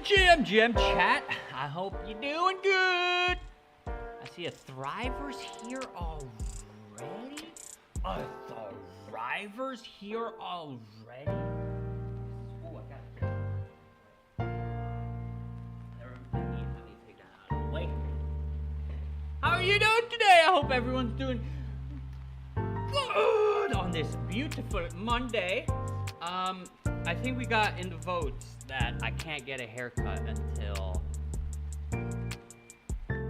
GM chat. I hope you're doing good. I see a Thrivers here already. A Thrivers here already. Oh, I got it. Let me take that out of the way. How are you doing today? I hope everyone's doing good on this beautiful Monday. I think we got in the votes that I can't get a haircut until...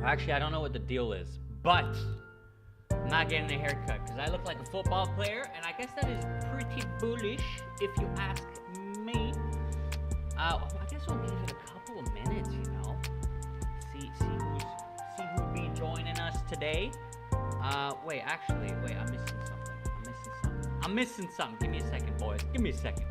Actually, I don't know what the deal is, but I'm not getting a haircut because I look like a football player, and I guess that is pretty bullish if you ask me. I guess we'll give it a couple of minutes, you know. See who'll be joining us today. Wait, I'm missing something. Give me a second, boys. Give me a second.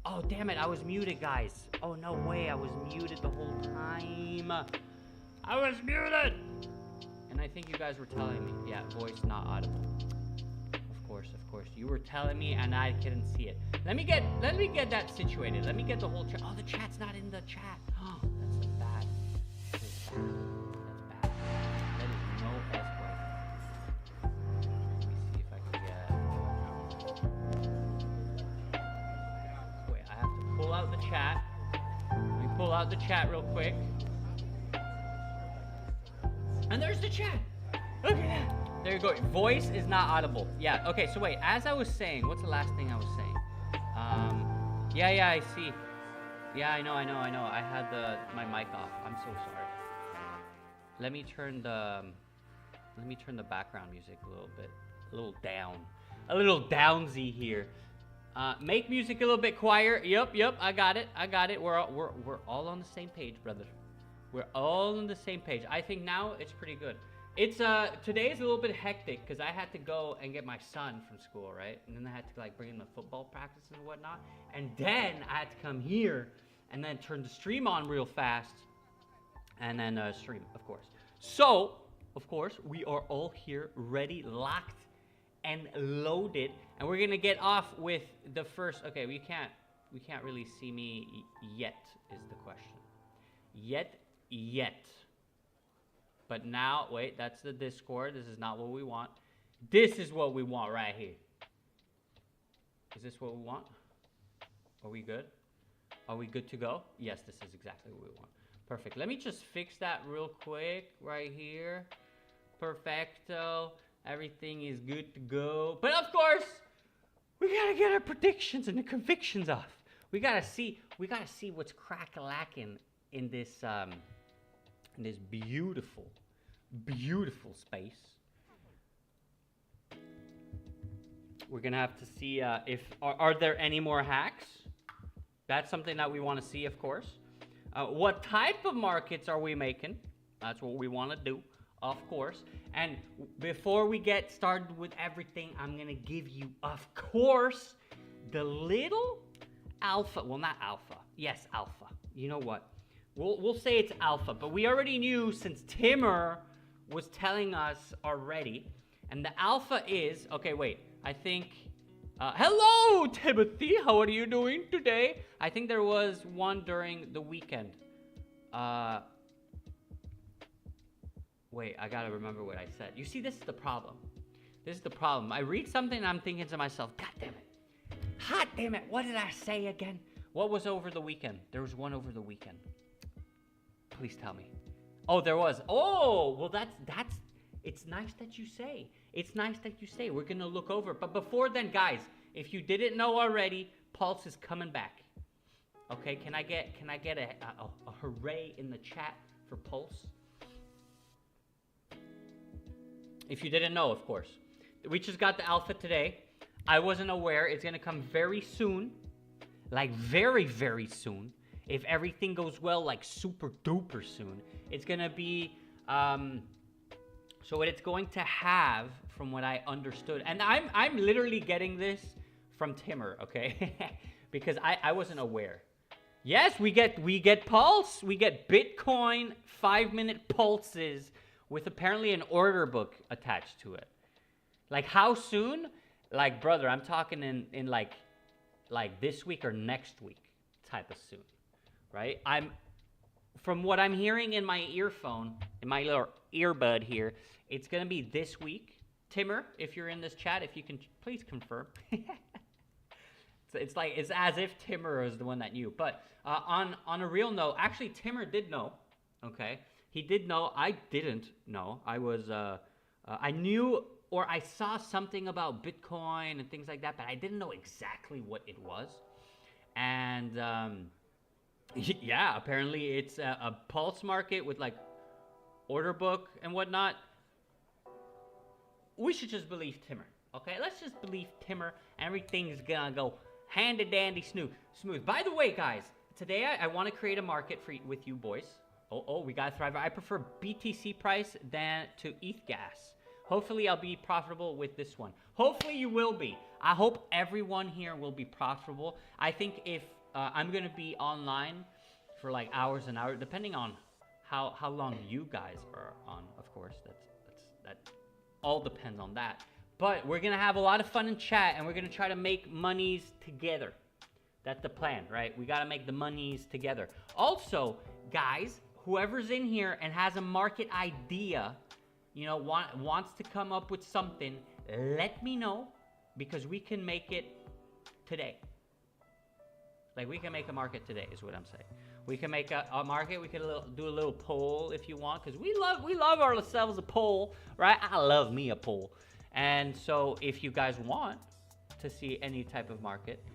Oh, damn it, I was muted, guys. Oh, no way, I was muted the whole time. I was muted! And I think you guys were telling me, yeah, voice not audible. Of course, you were telling me and I couldn't see it. Let me get that situated. Let me get the whole chat. Oh, the chat's not in the chat. Oh, that's bad. That is bad. That is no best way. Let me see if I can get... Wait, I have to pull out the chat. Let me pull out the chat real quick. And there's the chat. Look at that. There you go. Voice is not audible. Yeah. Okay. So wait. As I was saying, what's the last thing I was saying? Yeah. I see. Yeah. I know. I had my mic off. I'm so sorry. Let me turn the background music a little down, a little downsy here. Make music a little bit quieter. Yep. I got it. We're all on the same page, brother. We're all on the same page. I think now it's pretty good. It's today is a little bit hectic because I had to go and get my son from school, right? And then I had to like bring him to football practice and whatnot. And then I had to come here and then turn the stream on real fast and then stream, of course. So, of course, we are all here, ready, locked, and loaded. And we're gonna get off with the first. Okay, we can't really see me yet. Is the question? Yet. But now, wait, that's the Discord. This is not what we want. This is what we want right here. Is this what we want? Are we good? Are we good to go? Yes, this is exactly what we want. Perfect. Let me just fix that real quick right here. Perfecto. Everything is good to go. But of course, we gotta get our predictions and the convictions off. We gotta see what's crack-a-lacking in this beautiful, beautiful space. We're gonna have to see if are there any more hacks. That's something that we want to see, of course. What type of markets are we making? That's what we want to do, of course. And before we get started with everything, I'm gonna give you, of course, the little alpha. Well, not alpha. Yes, alpha. You know what? We'll say it's alpha, but we already knew since Timur was telling us already. And the alpha is, okay, wait. I think, hello, Timothy. How are you doing today? I think there was one during the weekend. Wait, I gotta remember what I said. You see, this is the problem. This is the problem. I read something and I'm thinking to myself, God damn it. Hot damn it. What did I say again? What was over the weekend? There was one over the weekend. Please tell me. Oh, there was. Oh, well, that's, it's nice that you say. It's nice that you say. We're going to look over. But before then, guys, if you didn't know already, Pulse is coming back. Okay, can I get a hooray in the chat for Pulse? If you didn't know, of course. We just got the alpha today. I wasn't aware. It's going to come very soon. Like very, very soon. If everything goes well, like super duper soon. It's going to be... So what it's going to have, from what I understood, and I'm literally getting this from Timur, okay? Because I wasn't aware. Yes, we get Pulse, we get Bitcoin 5-minute pulses with apparently an order book attached to it. Like how soon? Like brother, I'm talking in like this week or next week type of soon, right? From what I'm hearing in my earphone, in my little earbud here, it's going to be this week. Timur, if you're in this chat, if you can please confirm. It's as if Timur is the one that knew. But on a real note, actually Timur did know, okay? He did know. I didn't know. I knew, or I saw something about Bitcoin and things like that, but I didn't know exactly what it was. And yeah, apparently it's a pulse market with like order book and whatnot. We should just believe Timur, okay? Let's just believe Timur. Everything's gonna go handy dandy smooth. By the way, guys, today I want to create a market with you boys. Oh, we got Thriver. I prefer BTC price than to ETH gas. Hopefully I'll be profitable with this one. Hopefully you will be. I hope everyone here will be profitable. I think if I'm gonna be online for like hours and hours, depending on how long you guys are on, of course. That all depends on that. But we're gonna have a lot of fun in chat, and we're gonna try to make monies together. That's the plan, right? We gotta make the monies together. Also, guys, whoever's in here and has a market idea, you know, wants to come up with something, let me know, because we can make it today. Like, we can make a market today, is what I'm saying. We can make a market. We can do a little poll if you want, because we love ourselves a poll, right? I love me a poll. And so if you guys want to see any type of market,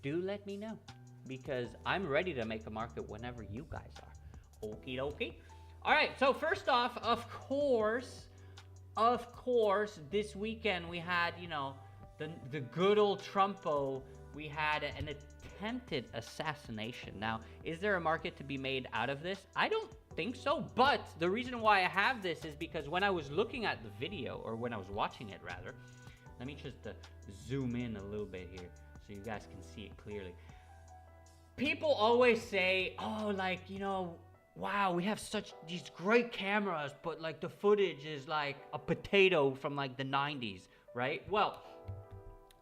do let me know, because I'm ready to make a market whenever you guys are. Okie dokie. All right, so first off, of course, this weekend we had, you know, the good old Trumpo. We had an attempted assassination. Now, is there a market to be made out of this? I don't think so, but the reason why I have this is because when I was looking at the video, or when I was watching it rather, let me just zoom in a little bit here so you guys can see it clearly. People always say, oh, like, you know, wow, we have these great cameras, but like the footage is like a potato from like the 90s, right? Well,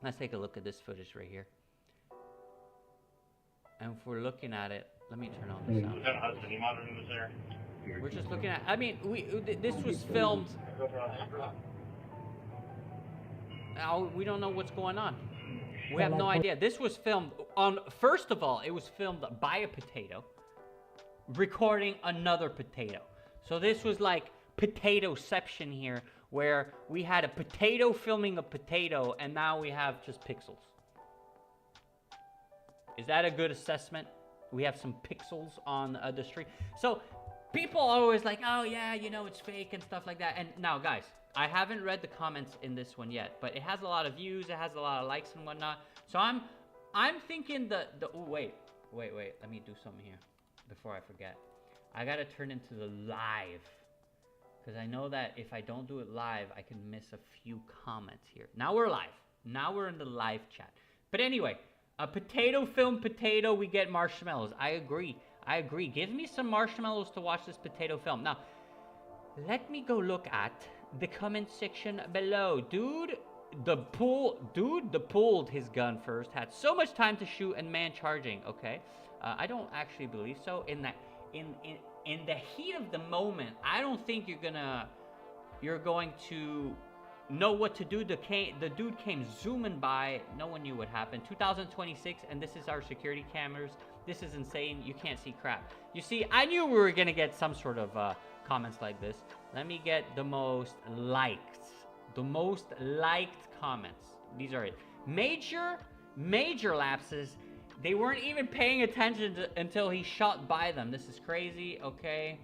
let's take a look at this footage right here. And if we're looking at it, let me turn on the sound. We're just looking at, I mean, this was filmed. Now, we don't know what's going on. We have no idea. This was filmed on, first of all, it was filmed by a potato recording another potato. So this was like potatoception here, where we had a potato filming a potato, and now we have just pixels. Is that a good assessment? We have some pixels on the street. So people are always like, oh yeah, you know, it's fake and stuff like that. And now guys, I haven't read the comments in this one yet, but it has a lot of views, it has a lot of likes and whatnot. So I'm thinking wait, let me do something here before I forget. I gotta turn into the live, because I know that if I don't do it live, I can miss a few comments here. Now we're live. Now we're in the live chat. But anyway, a potato film potato, we get marshmallows. I agree. Give me some marshmallows to watch this potato film. Now, let me go look at the comment section below. Dude, pulled his gun first. Had so much time to shoot and man charging. Okay, I don't actually believe so. In the heat of the moment, I don't think you're going to know what to do. The dude came zooming by. No one knew what happened. 2026, and this is our security cameras. This is insane. You can't see crap. You see, I knew we were gonna get some sort of comments like this. Let me get the most liked comments. These are it. Major lapses. They weren't even paying attention until he shot by them. This is crazy. Okay.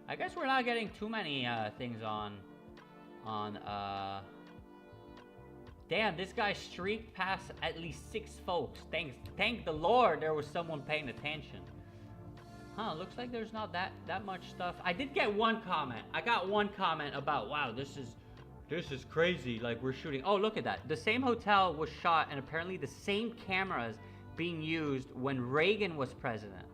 I guess we're not getting too many things on damn, this guy streaked past at least 6 folks. Thank the Lord there was someone paying attention. Huh, looks like there's not that much stuff. I did get one comment. I got one comment about, wow, this is crazy, like we're shooting. Oh, look at that. The same hotel was shot, and apparently the same cameras being used when Reagan was president.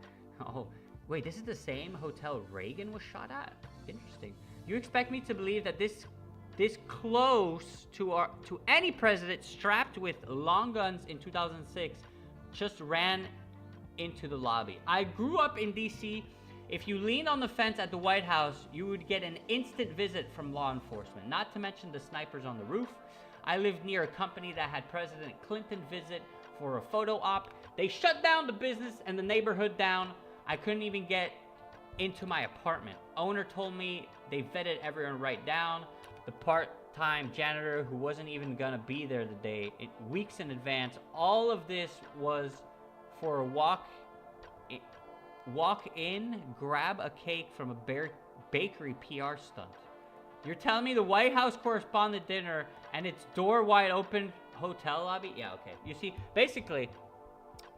Oh, wait, this is the same hotel Reagan was shot at? Interesting. You expect me to believe that this close to any president strapped with long guns in 2006 just ran into the lobby? I grew up in DC. If you leaned on the fence at the White House, you would get an instant visit from law enforcement, not to mention the snipers on the roof. I lived near a company that had President Clinton visit for a photo op. They shut down the business and the neighborhood down. I couldn't even get into my apartment. Owner told me they vetted everyone right down. The part-time janitor who wasn't even gonna be there the day, weeks in advance. All of this was for a walk in, grab a cake from a bakery PR stunt. You're telling me the White House correspondent dinner and it's door wide open hotel lobby? Yeah, okay. You see, basically,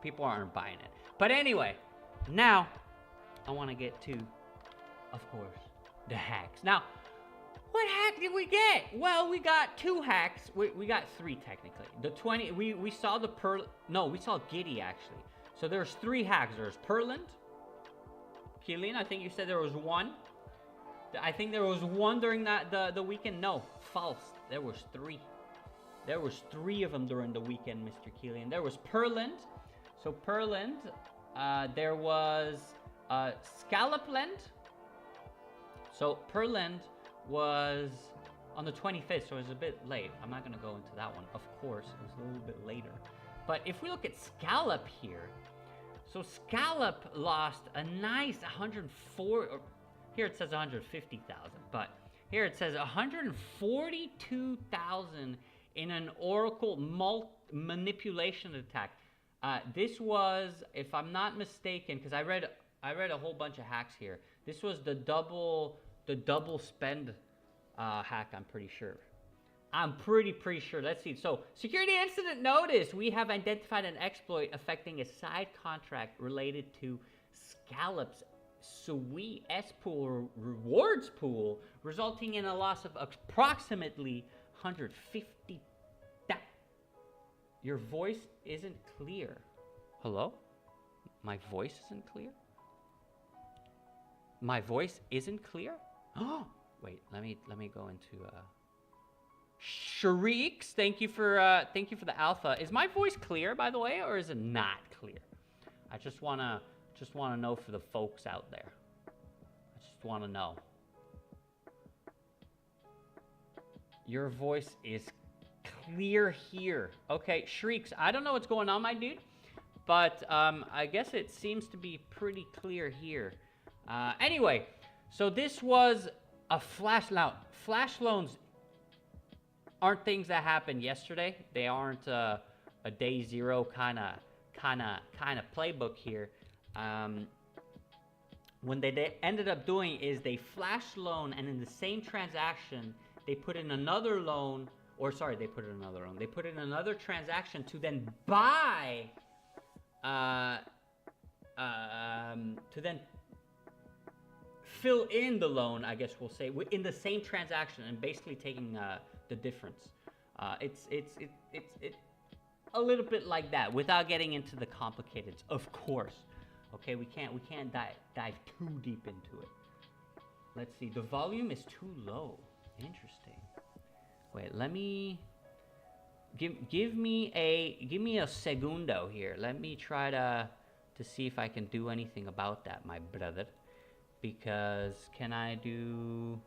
people aren't buying it. But anyway, now I want to get to, of course, the hacks. Now, what hack did we get? Well, we got 2 hacks. We got 3 technically. The 20, we saw the we saw Giddy actually. So there's 3 hacks. There's Perland. Keelan, I think you said there was 1. I think there was 1 during the weekend. No, false. There was 3. There was 3 of them during the weekend, Mr. Keelan. There was Perland. So Perland, there was Scallopland. So Perland was on the 25th, so it was a bit late. I'm not gonna go into that one, of course. It was a little bit later. But if we look at Scallop here, so Scallop lost a nice 104, here it says 150,000, but here it says 142,000 in an Oracle manipulation attack. This was, if I'm not mistaken, because I read a whole bunch of hacks here. This was the double spend hack, I'm pretty sure. I'm pretty sure. Let's see. So, security incident notice. We have identified an exploit affecting a side contract related to Scallop's Sui S-Pool rewards pool, resulting in a loss of approximately 150. Your voice isn't clear. Hello? My voice isn't clear? My voice isn't clear? Oh, wait, let me go into Shrieks, thank you for the alpha. Is my voice clear, by the way, or is it not clear? I just wanna know for the folks out there. I just wanna know. Your voice is clear here. Okay, Shrieks, I don't know what's going on, my dude, but I guess it seems to be pretty clear here. Anyway, so this was a flash. Now, flash loans aren't things that happened yesterday. They aren't a day zero kind of playbook here. When they ended up doing is they flash loan, and in the same transaction they put in another loan, or sorry, they put in another loan. They put in another transaction to then buy, to then fill in the loan, I guess we'll say, in the same transaction, and basically taking the difference. It's a little bit like that, without getting into the complicateds, of course. Okay, we can't dive too deep into it. Let's see. The volume is too low. Interesting. Wait, let me give me a segundo here. Let me try to see if I can do anything about that, my brother. Because can I do?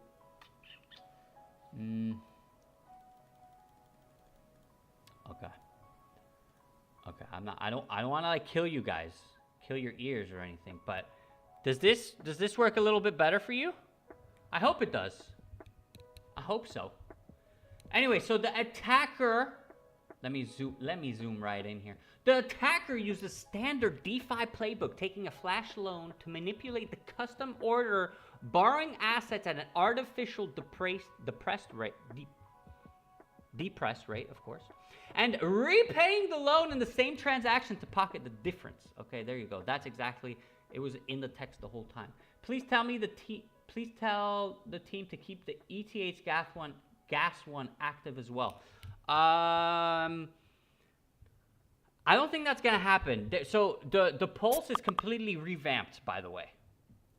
Okay. Okay. I don't want to like kill you guys, kill your ears or anything. But does this work a little bit better for you? I hope it does. I hope so. Anyway, so the attacker, let me zoom right in here. The attacker used a standard DeFi playbook, taking a flash loan to manipulate the custom order, borrowing assets at an artificial depressed rate, of course, and repaying the loan in the same transaction to pocket the difference. Okay, there you go. That's exactly, it was in the text the whole time. Please tell the team to keep the ETH gas one active as well. I don't think that's gonna happen. So the Pulse is completely revamped, by the way.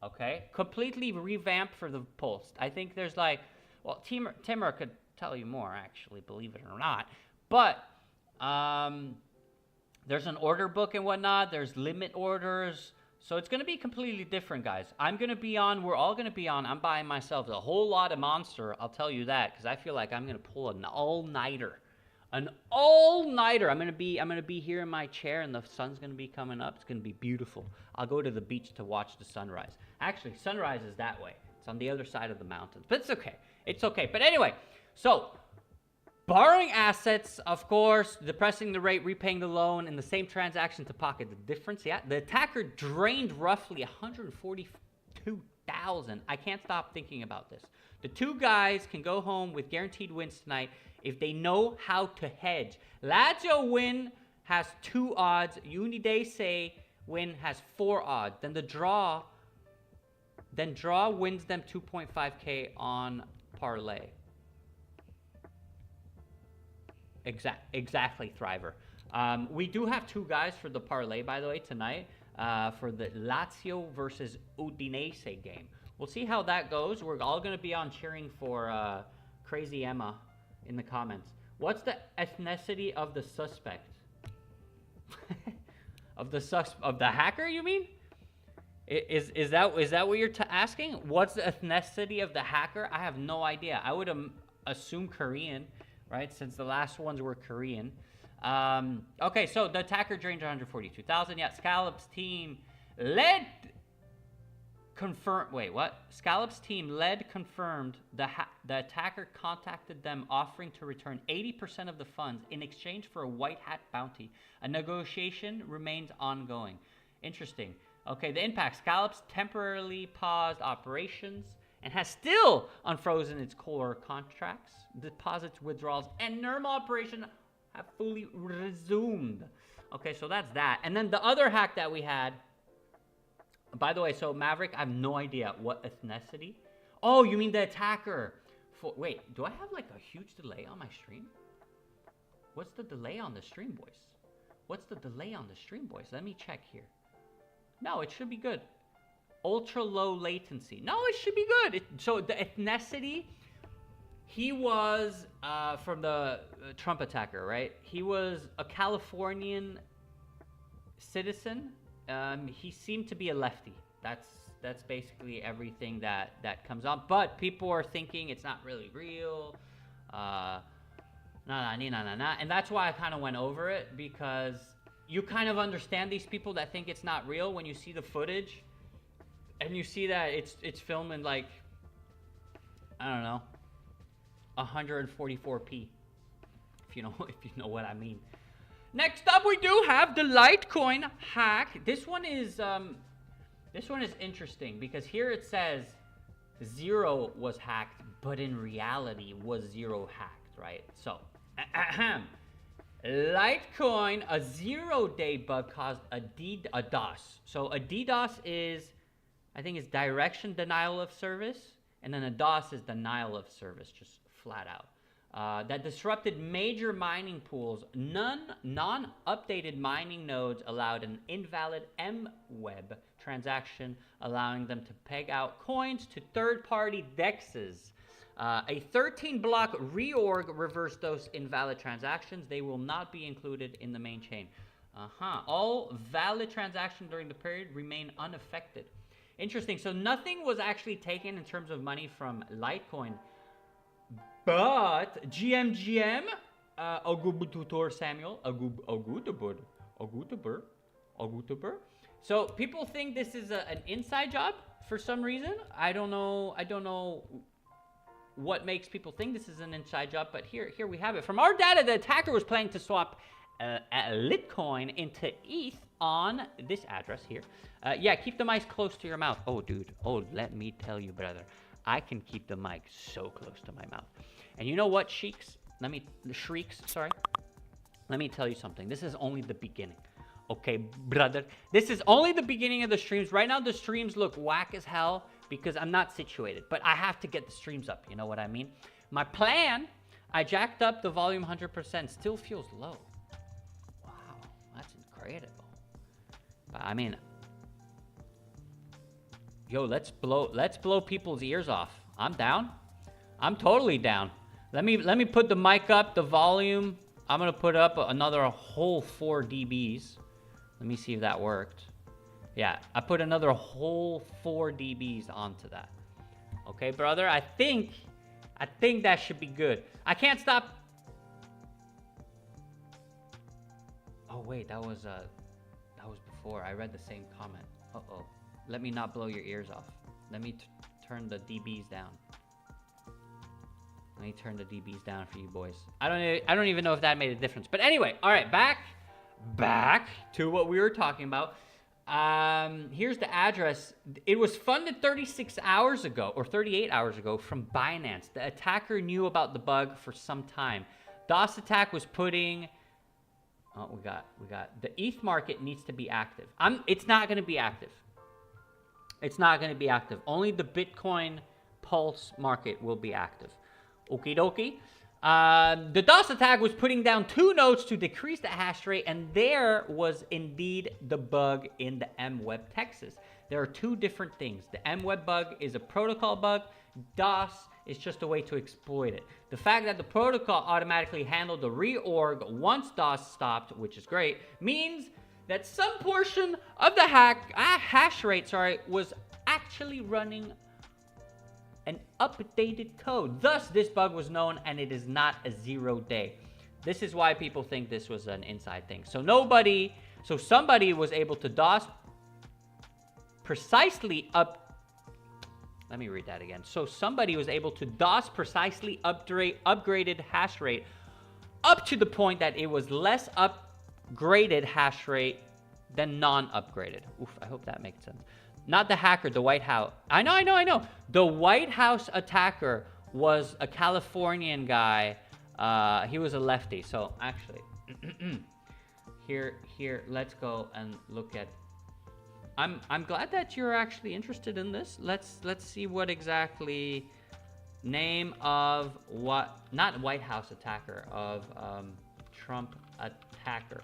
Okay, completely revamped for the Pulse. I think there's like, well, Timur could tell you more, actually, believe it or not. But there's an order book and whatnot. There's limit orders. So it's gonna be completely different, guys. I'm gonna be on. We're all gonna be on. I'm buying myself a whole lot of Monster. I'll tell you that, because I feel like I'm gonna pull an all-nighter. An all-nighter. I'm gonna be here in my chair, and the sun's gonna be coming up. It's gonna be beautiful. I'll go to the beach to watch the sunrise. Actually, sunrise is that way. It's on the other side of the mountains, but it's okay. It's okay. But anyway, so borrowing assets, of course, depressing the rate, repaying the loan in the same transaction to pocket the difference. Yeah, the attacker drained roughly 142,000. I can't stop thinking about this. The two guys can go home with guaranteed wins tonight if they know how to hedge. Lazio win has 2 odds. Udinese win has 4 odds. Then draw wins them 2.5k on parlay. Exactly, Thriver. We do have 2 guys for the parlay, by the way, tonight, for the Lazio versus Udinese game. We'll see how that goes. We're all going to be on cheering for Crazy Emma in the comments. What's the ethnicity of the suspect? of the hacker, you mean? Is that what you're asking? What's the ethnicity of the hacker? I have no idea. I would assume Korean, right? Since the last ones were Korean. Okay, so the attacker drained 142,000. Yeah, Scallop's team led. Scallop's team led confirmed the attacker contacted them, offering to return 80% of the funds in exchange for a white hat bounty. A negotiation remains ongoing. Interesting. Okay, the impact. Scallop's temporarily paused operations and has still unfrozen its core contracts. Deposits, withdrawals, and normal operation have fully resumed. Okay, so that's that. And then the other hack that we had, by the way, so Maverick, I have no idea what ethnicity. Oh, you mean the attacker. Wait, do I have like a huge delay on my stream? What's the delay on the stream, boys? What's the delay on the stream, boys? Let me check here. No, it should be good. Ultra low latency. No, it should be good. So the ethnicity, he was from the Trump attacker, right? He was a Californian citizen. He seemed to be a lefty. That's basically everything that comes up. But people are thinking it's not really real. And that's why I kind of went over it, because you kind of understand these people that think it's not real when you see the footage, and you see that it's filmed in like, I don't know, 144p. If you know what I mean. Next up, we do have the Litecoin hack. This one is interesting because here it says 0 was hacked, but in reality was 0 hacked, right? So, Litecoin, a 0-day bug caused a DDoS. So a DDoS is, I think, it's direction denial of service, and then a DOS is denial of service, just flat out. That disrupted major mining pools. Non-updated mining nodes allowed an invalid MWeb transaction, allowing them to peg out coins to third-party DEXs. A 13-block reorg reversed those invalid transactions. They will not be included in the main chain. All valid transactions during the period remain unaffected. Interesting. So nothing was actually taken in terms of money from Litecoin. But GM, Agubututor Samuel, Agutuber. So people think this is an inside job for some reason. I don't know what makes people think this is an inside job, but here we have it. From our data, the attacker was planning to swap Litecoin into ETH on this address here. Yeah, keep the mic close to your mouth. Oh, dude. Oh, let me tell you, brother. I can keep the mic so close to my mouth. And you know what, shrieks? Let me tell you something. This is only the beginning. Okay, brother. This is only the beginning of the streams. Right now, the streams look whack as hell because I'm not situated. But I have to get the streams up. You know what I mean? My plan, I jacked up the volume 100%. Still feels low. Wow, that's incredible. But I mean, yo, let's blow people's ears off. I'm down. I'm totally down. Let me put the mic up, the volume. I'm gonna put up another whole 4 dBs. Let me see if that worked. Yeah, I put another whole 4 dBs onto that. Okay, brother. I think that should be good. I can't stop. Oh wait, that was before. I read the same comment. Uh-oh. Let me not blow your ears off. Let me turn the dBs down. Let me turn the dBs down for you boys. I don't even know if that made a difference. But anyway, all right, back to what we were talking about. Here's the address. It was funded 36 hours ago or 38 hours ago from Binance. The attacker knew about the bug for some time. DOS attack was putting. Oh, we got the ETH market needs to be active. It's not going to be active. It's not going to be active. Only the Bitcoin Pulse market will be active. Okie dokie. The DOS attack was putting down 2 nodes to decrease the hash rate, and there was indeed the bug in the MWeb Texas. There are 2 different things. The MWeb bug is a protocol bug. DOS is just a way to exploit it. The fact that the protocol automatically handled the reorg once DOS stopped, which is great, means that some portion of the hash rate, was actually running an updated code. Thus, this bug was known, and it is not a 0-day. This is why people think this was an inside thing. So somebody was able to DOS precisely let me read that again. So somebody was able to DOS precisely upgraded hash rate up to the point that it was less upgraded hash rate than non-upgraded. Oof, I hope that makes sense. Not the hacker, the White House. I know. The White House attacker was a Californian guy. He was a lefty. So actually, here, let's go and look at. I'm glad that you're actually interested in this. Let's see what exactly name of what, not White House attacker, of Trump attacker.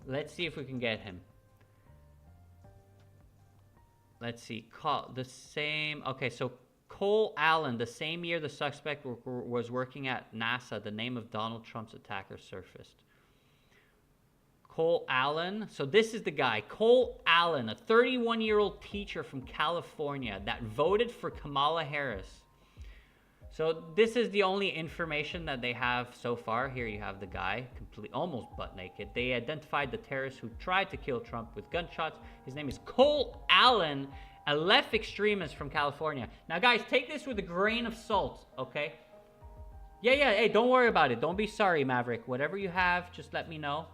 Let's see if we can get him. Let's see, okay, so Cole Allen, the same year the suspect was working at NASA, the name of Donald Trump's attacker surfaced. Cole Allen, so this is the guy, Cole Allen, a 31-year-old teacher from California that voted for Kamala Harris. So this is the only information that they have so far. Here you have the guy, almost butt naked. They identified the terrorist who tried to kill Trump with gunshots. His name is Cole Allen, a left extremist from California. Now, guys, take this with a grain of salt, okay? Yeah, hey, don't worry about it. Don't be sorry, Maverick. Whatever you have, just let me know.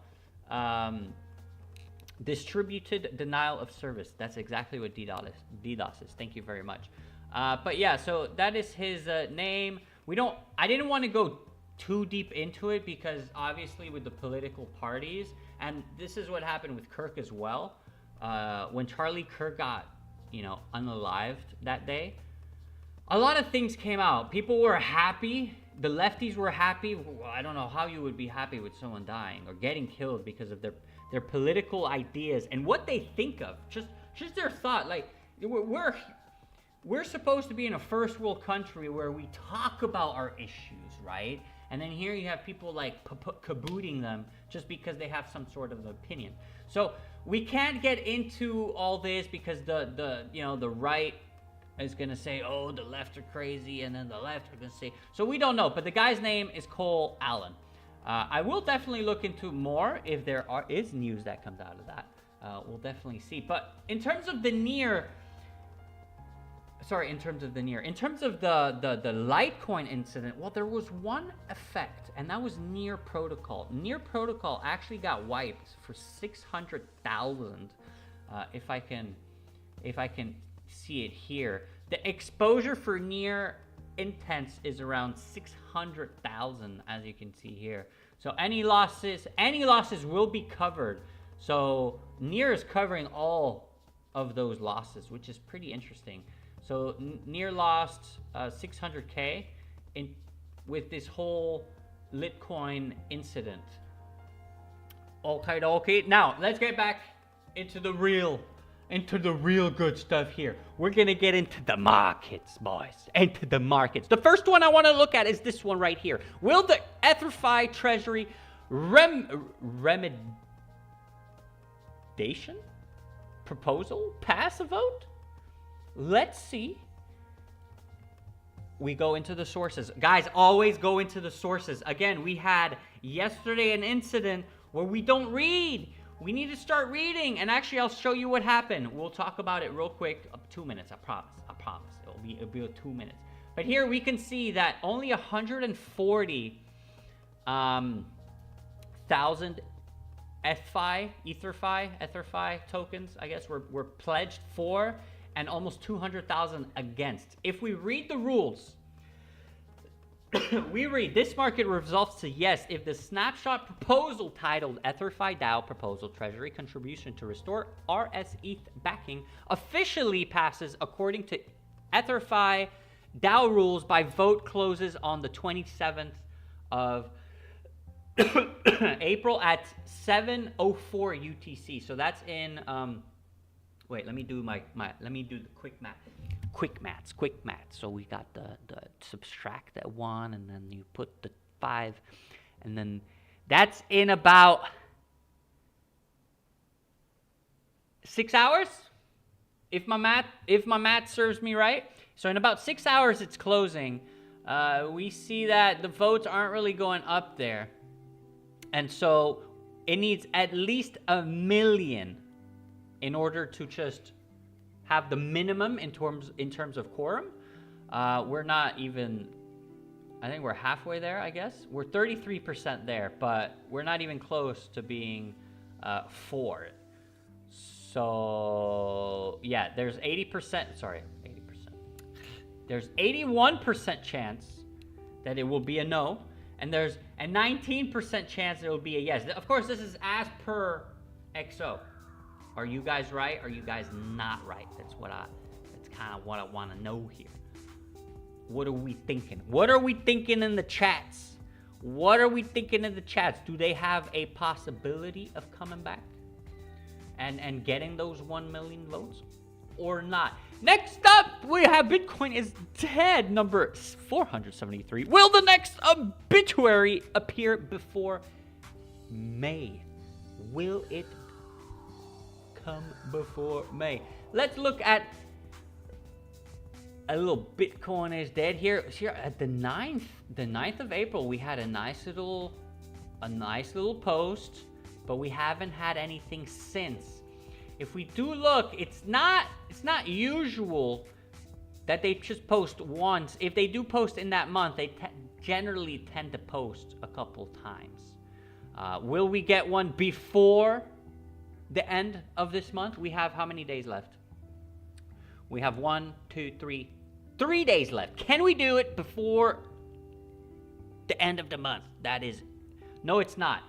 Distributed denial of service. That's exactly what DDoS is. Thank you very much. But yeah, so that is his name. I didn't want to go too deep into it because obviously with the political parties, and this is what happened with Kirk as well. When Charlie Kirk got, unalived that day, a lot of things came out. People were happy. The lefties were happy. Well, I don't know how you would be happy with someone dying or getting killed because of their political ideas and what they think of. Just their thought. Like, we're supposed to be in a first world country where we talk about our issues, right? And then here you have people like kabooting them just because they have some sort of opinion. So we can't get into all this because the right is going to say, oh, the left are crazy, and then the left are going to say, so we don't know. But the guy's name is Cole Allen. I will definitely look into more if there is news that comes out of that. We'll definitely see. But in terms of the in terms of the Litecoin incident, well, there was one effect, and that was Near Protocol. Near Protocol actually got wiped for 600,000. If I can see it here, the exposure for Near Intense is around 600,000, as you can see here. So any losses will be covered. So Near is covering all of those losses, which is pretty interesting. So Near lost 600K with this whole Litecoin incident. Okay. Now let's get back into the real good stuff here. We're gonna get into the markets, boys. Into the markets. The first one I want to look at is this one right here. Will the EtherFi Treasury remediation proposal pass a vote? Let's see. We go into the sources. Guys, always go into the sources. Again, we had yesterday an incident where we don't read. We need to start reading. And actually, I'll show you what happened. We'll talk about it real quick. 2 minutes, I promise. It'll be 2 minutes. But here we can see that only 140,000 EtherFi tokens, I guess, were pledged for, and almost 200,000 against. If we read the rules, we read, this market resolves to yes if the snapshot proposal titled EtherFi DAO Proposal Treasury Contribution to Restore RS ETH Backing officially passes according to EtherFi DAO rules by vote closes on the 27th of April at 7:04 UTC. So that's in wait, let me do the quick maths. So we got the subtract that 1, and then you put the 5, and then that's in about 6 hours, if my math serves me right. So in about 6 hours it's closing. We see that the votes aren't really going up there, and so it needs at least 1 million in order to just have the minimum in terms of quorum. We're not even, I think we're halfway there, I guess. We're 33% there, but we're not even close to being for it. So yeah, there's 80%. There's 81% chance that it will be a no, and there's a 19% chance it will be a yes. Of course, this is as per XO. Are you guys right? Are you guys not right? That's kind of what I want to know here. What are we thinking? What are we thinking in the chats? Do they have a possibility of coming back and getting those 1 million votes or not? Next up, we have Bitcoin is dead, number 473. Will the next obituary appear before May? Will it come before May? Let's look at a little Bitcoin is dead here. Here at the 9th of April, we had a nice little post, but we haven't had anything since. If we do look, it's not usual that they just post once. If they do post in that month, they generally tend to post a couple times. Will we get one before the end of this month? We have how many days left? We have 3 days left. Can we do it before the end of the month? That is, no, it's not.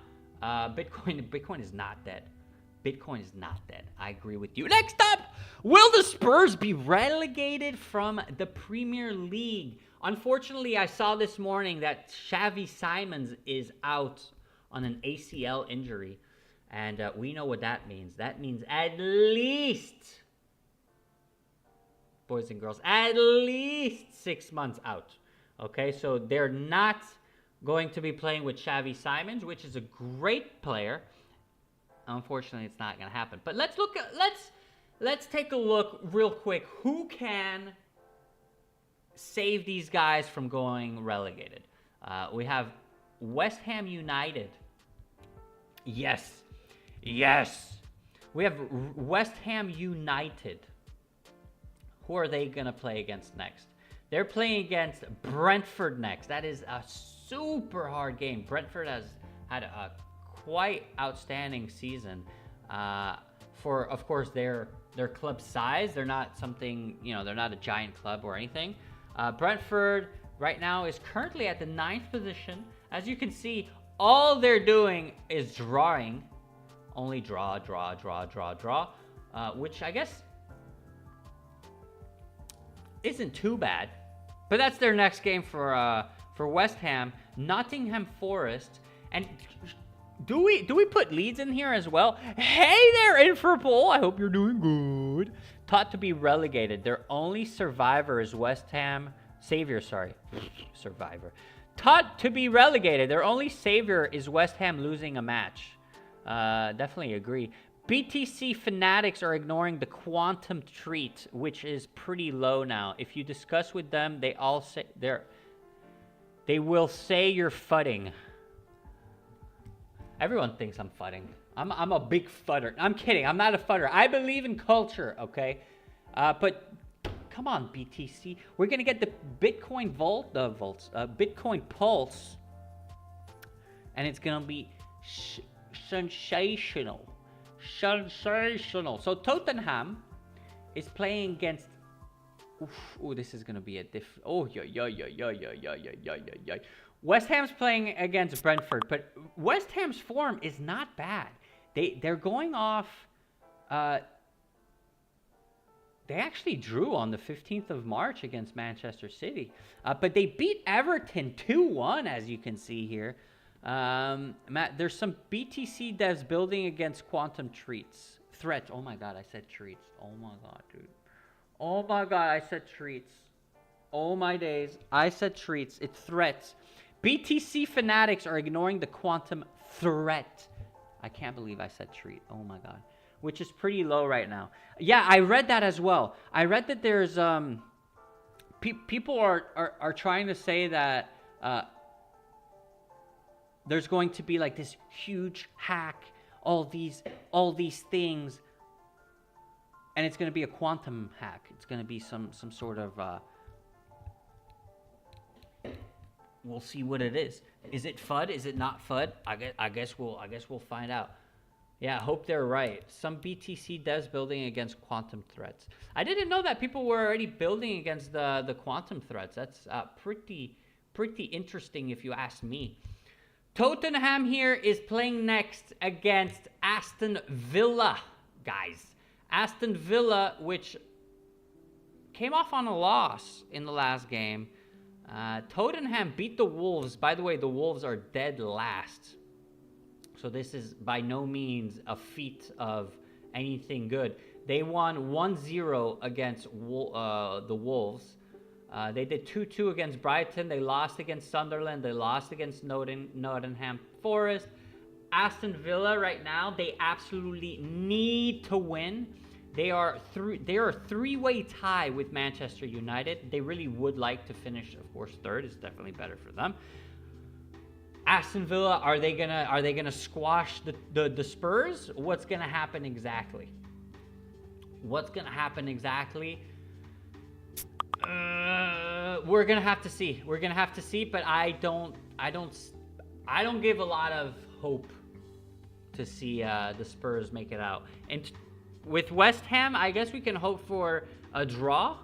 Bitcoin is not dead. Bitcoin is not dead. I agree with you. Next up, will the Spurs be relegated from the Premier League? Unfortunately, I saw this morning that Xavi Simons is out on an ACL injury. And we know what that means. That means at least, boys and girls, at least 6 months out. Okay, so they're not going to be playing with Xavi Simons, which is a great player. Unfortunately, it's not going to happen. But let's take a look real quick. Who can save these guys from going relegated? We have West Ham United. Yes. We have West Ham United. Who are they going to play against next? They're playing against Brentford next. That is a super hard game. Brentford has had a quite outstanding season for, of course, their club size. They're not something, they're not a giant club or anything. Brentford right now is currently at the 9th position. As you can see, all they're doing is drawing. Only draw, which I guess isn't too bad. But that's their next game for West Ham. Nottingham Forest. And do we put Leeds in here as well? Hey there, Interpol. I hope you're doing good. Taught to be relegated. Their only survivor is West Ham. Survivor. Taught to be relegated. Their only savior is West Ham losing a match. Definitely agree. BTC fanatics are ignoring the quantum treat, which is pretty low now. If you discuss with them, they all say they will say you're fudding. Everyone thinks I'm fudding. I'm a big fudder. I'm kidding. I'm not a fudder. I believe in culture, okay? But come on, BTC. We're gonna get the Bitcoin Bitcoin Pulse, and it's gonna be sensational. So Tottenham is playing against. This is gonna be a West Ham's playing against Brentford, but West Ham's form is not bad. They're going off. They actually drew on the 15th of March against Manchester City, but they beat Everton 2-1, as you can see here. Matt, there's some BTC devs building against quantum threats. Oh my god, I said treats. Oh my god, dude. Oh my god, I said treats. Oh my days, I said treats. It's threats. BTC fanatics are ignoring the quantum threat. I can't believe I said treat. Oh my god. Which is pretty low right now. Yeah, I read that as well. I read that there's people are trying to say that there's going to be like this huge hack, all these things, and it's going to be a quantum hack. It's going to be some sort of we'll see what it is. Is it FUD? Is it not FUD? I guess we'll find out. Yeah, I hope they're right. Some BTC devs building against quantum threats. I didn't know that people were already building against the quantum threats. That's pretty interesting if you ask me. Tottenham here is playing next against Aston Villa, guys. Aston Villa, which came off on a loss in the last game. Tottenham beat the Wolves. By the way, the Wolves are dead last. So this is by no means a feat of anything good. They won 1-0 against the Wolves. They did 2-2 against Brighton. They lost against Sunderland. They lost against Nottingham Forest. Aston Villa right now, they absolutely need to win. They are a three-way tie with Manchester United. They really would like to finish, of course, third. It's definitely better for them. Aston Villa, are they gonna squash the Spurs? What's gonna happen exactly? What's gonna happen exactly? We're gonna have to see. We're gonna have to see, but I don't give a lot of hope to see the Spurs make it out. And with West Ham, I guess we can hope for a draw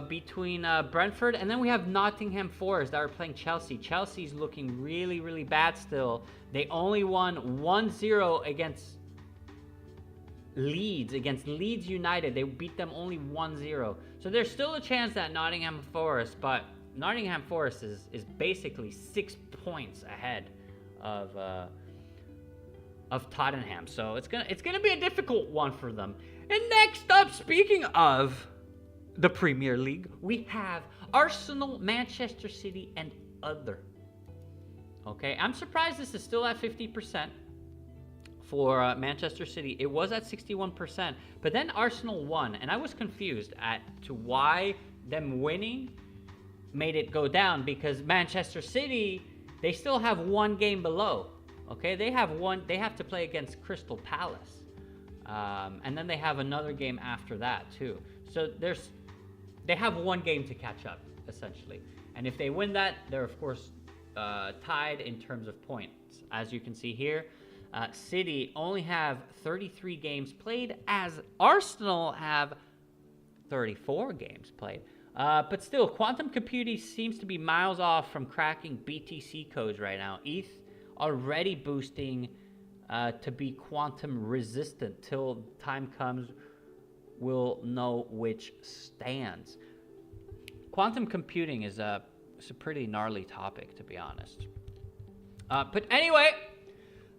between Brentford, and then we have Nottingham Forest that are playing Chelsea. Chelsea's looking really, really bad still. They only won 1-0 against Leeds United. They beat them only 1-0. So there's still a chance that Nottingham Forest, but Nottingham Forest is basically 6 points ahead of Tottenham. So it's gonna be a difficult one for them. And next up, speaking of the Premier League, we have Arsenal, Manchester City, and other. Okay, I'm surprised this is still at 50% for Manchester City. It was at 61%, but then Arsenal won, and I was confused as to why them winning made it go down, because Manchester City, they still have one game below. Okay, they have to play against Crystal Palace, and then they have another game after that too. So they have one game to catch up essentially, and if they win that, they're of course tied in terms of points. As you can see here, City only have 33 games played, as Arsenal have 34 games played. But still, quantum computing seems to be miles off from cracking BTC codes right now. ETH already boosting to be quantum resistant. Till time comes, we'll know which stands. Quantum computing is a pretty gnarly topic, to be honest. But anyway,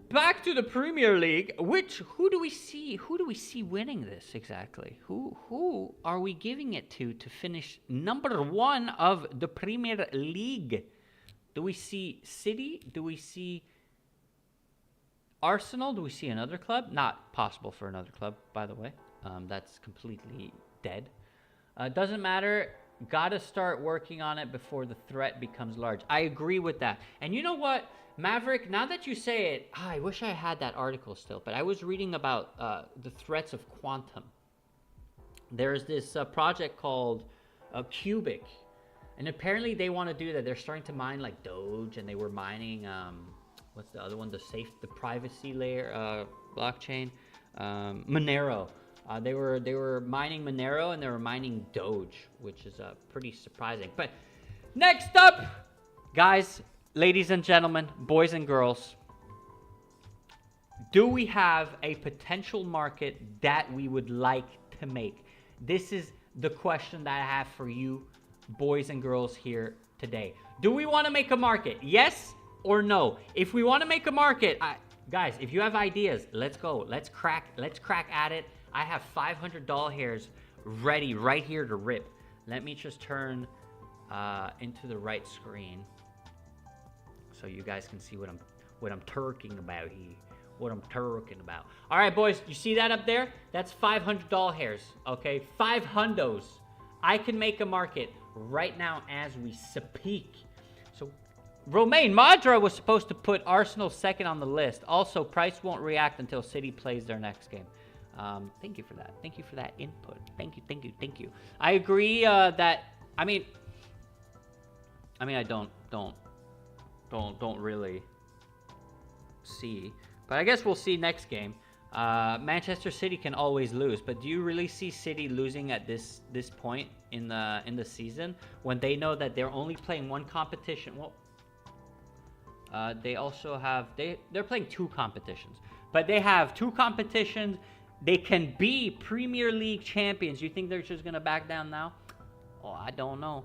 back to the Premier League. Who do we see winning this exactly? Who are we giving it to finish number one of the Premier League? Do we see City? Do we see Arsenal? Do we see another club? Not possible for another club, by the way. That's completely dead. Doesn't matter. Gotta start working on it before the threat becomes large. I agree with that. And you know what, Maverick, now that you say it, I wish I had that article still, but I was reading about the threats of quantum. There's this project called Cubic, and apparently they want to do that. They're starting to mine like Doge, and they were mining, what's the other one? The privacy layer blockchain, Monero. They were mining Monero, and they were mining Doge, which is pretty surprising. But next up, guys, ladies and gentlemen, boys and girls, do we have a potential market that we would like to make? This is the question that I have for you, boys and girls, here today. Do we want to make a market? Yes or no? If we want to make a market, guys, if you have ideas, let's go. Let's crack at it. I have 500 doll hairs ready right here to rip. Let me just turn into the right screen so you guys can see what I'm turking about here. What I'm turking about. All right, boys, you see that up there? That's 500 doll hairs, okay? 5 hundos. I can make a market right now as we speak. So, Romain Madra was supposed to put Arsenal second on the list. Also, price won't react until City plays their next game. Thank you for that. Thank you for that input. Thank you. I agree that I don't really see, but I guess we'll see next game. Manchester City can always lose, but do you really see City losing at this point in the season when they know that they're only playing one competition? Well, they also have they're playing 2 competitions, but they have 2 competitions. They can be Premier League champions. You think they're just gonna back down now? Oh, I don't know.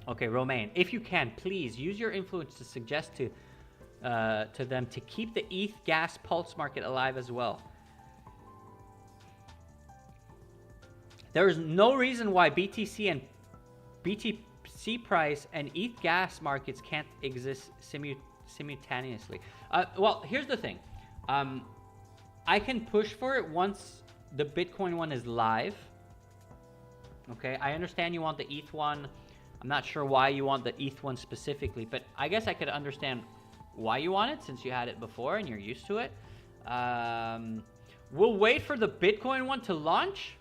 Okay, Romain, if you can, please use your influence to suggest to them to keep the ETH gas pulse market alive as well. There is no reason why BTC price and ETH gas markets can't exist simultaneously. Well, here's the thing. I can push for it once the Bitcoin one is live. Okay, I understand you want the ETH one. I'm not sure why you want the ETH one specifically, but I guess I could understand why you want it since you had it before and you're used to it. We'll wait for the Bitcoin one to launch.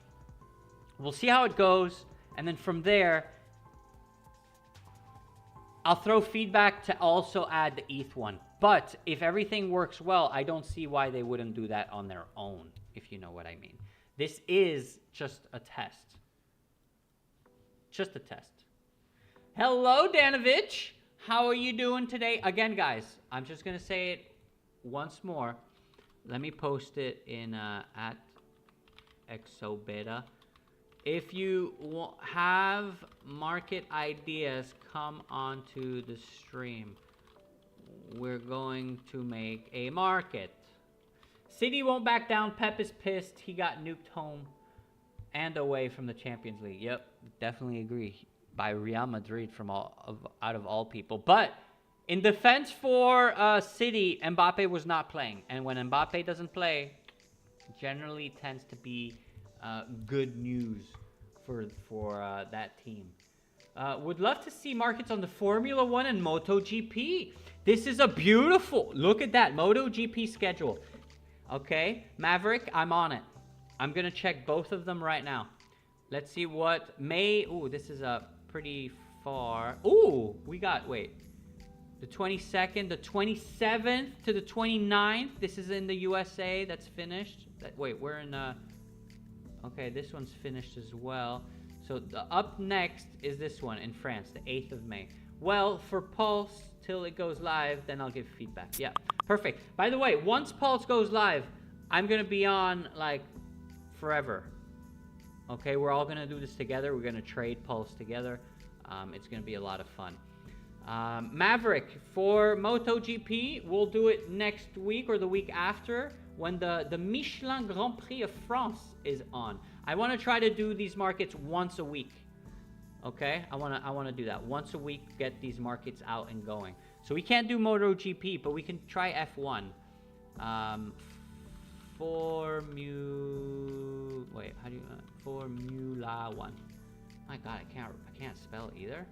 We'll see how it goes. And then from there, I'll throw feedback to also add the ETH one. But if everything works well, I don't see why they wouldn't do that on their own, if you know what I mean. This is just a test. Just a test. Hello, Danovich. How are you doing today? Again, guys, I'm just going to say it once more. Let me post it in at ㆍxo beta. If you have market ideas, come onto the stream. We're going to make a market. City won't back down. Pep is pissed. He got nuked home and away from the Champions League. Yep, definitely agree. By Real Madrid out of all people. But in defense for City, Mbappe was not playing. And when Mbappe doesn't play, generally tends to be good news for that team. Would love to see markets on the Formula 1 and MotoGP. This is a beautiful, look at that, MotoGP schedule. Okay, Maverick, I'm on it. I'm going to check both of them right now. Let's see what May, ooh, this is a pretty far. Ooh, we got, wait. The 22nd, the 27th to the 29th. This is in the USA. That's finished. Wait, we're in... okay, this one's finished as well. So up next is this one in France, the 8th of May. Well, for Pulse, till it goes live, then I'll give feedback. Yeah, perfect. By the way, once Pulse goes live, I'm going to be on, like, forever. Okay, we're all going to do this together. We're going to trade Pulse together. It's going to be a lot of fun. Maverick, for MotoGP, we'll do it next week or the week after when the Michelin Grand Prix of France is on. I want to try to do these markets once a week. Okay, I want to do that once a week. Get these markets out and going. So we can't do MotoGP, but we can try F1. Formula 1. My God, I can't spell it either.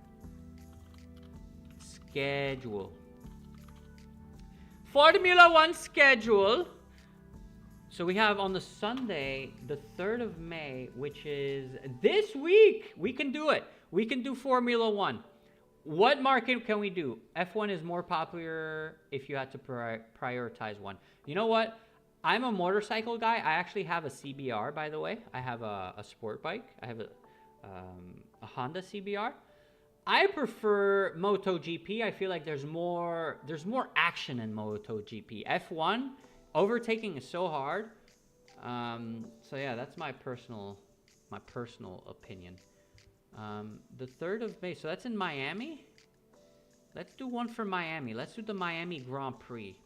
Schedule. Formula 1 schedule. So we have on the Sunday, the 3rd of May, which is this week. We can do it. We can do Formula 1. What market can we do? F1 is more popular if you had to prioritize one. You know what? I'm a motorcycle guy. I actually have a CBR, by the way. I have a sport bike. I have a Honda CBR. I prefer MotoGP. I feel like there's more action in MotoGP. F1 overtaking is so hard. So yeah, that's my personal opinion. The 3rd of May. So that's in Miami. Let's do one for Miami. Let's do the Miami Grand Prix.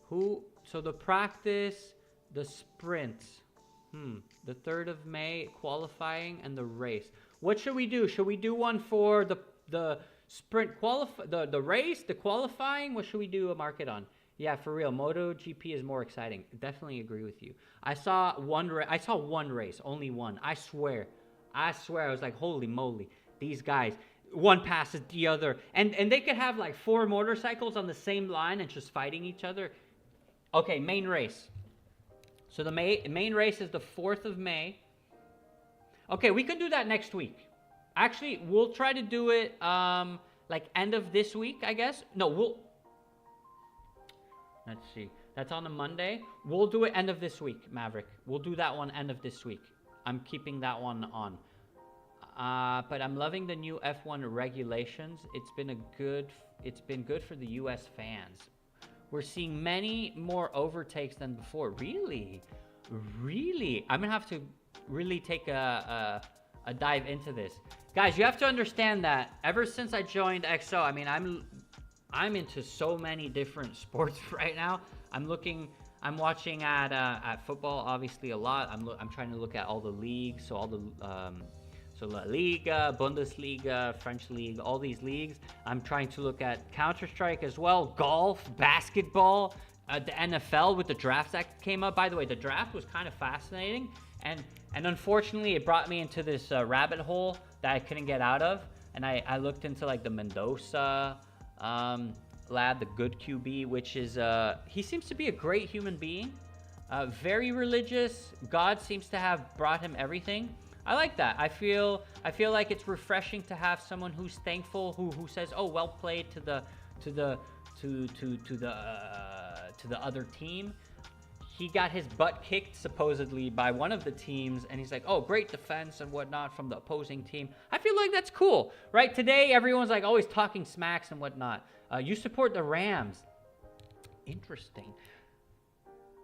So the practice, the sprint. The 3rd of May, qualifying, and the race. What should we do? Should we do one for the sprint the race, the qualifying? What should we do a market on? Yeah, for real. MotoGP is more exciting. Definitely agree with you. I saw one race, only one. I swear. I was like, holy moly, these guys. One passes the other. And they could have like 4 motorcycles on the same line and just fighting each other. Okay, main race. So the main race is the 4th of May. Okay, we could do that next week. Actually, we'll try to do it like end of this week, I guess. No, let's see. That's on a Monday. We'll do it end of this week, Maverick. We'll do that one end of this week. I'm keeping that one on. But I'm loving the new F1 regulations. It's been good for the US fans. We're seeing many more overtakes than before. Really? I'm gonna have to really take a dive into this. Guys, you have to understand that ever since I joined ㆍxo, I mean, I'm into so many different sports right now. I'm watching at football, obviously, a lot. I'm trying to look at all the leagues, so all the so La Liga, Bundesliga, French league, all these leagues. I'm trying to look at Counter-Strike as well, golf, basketball, the NFL with the draft that came up. By the way, the draft was kind of fascinating, and unfortunately, it brought me into this rabbit hole that I couldn't get out of. And I looked into like the Mendoza lad, the good QB, which is he seems to be a great human being. Very religious. God seems to have brought him everything. I like that. I feel like it's refreshing to have someone who's thankful, who says, "Oh, well played" to the other team. He got his butt kicked supposedly by one of the teams, and he's like, "Oh, great defense and whatnot from the opposing team." I feel like that's cool, right? Today, everyone's like always talking smacks and whatnot. You support the Rams. Interesting.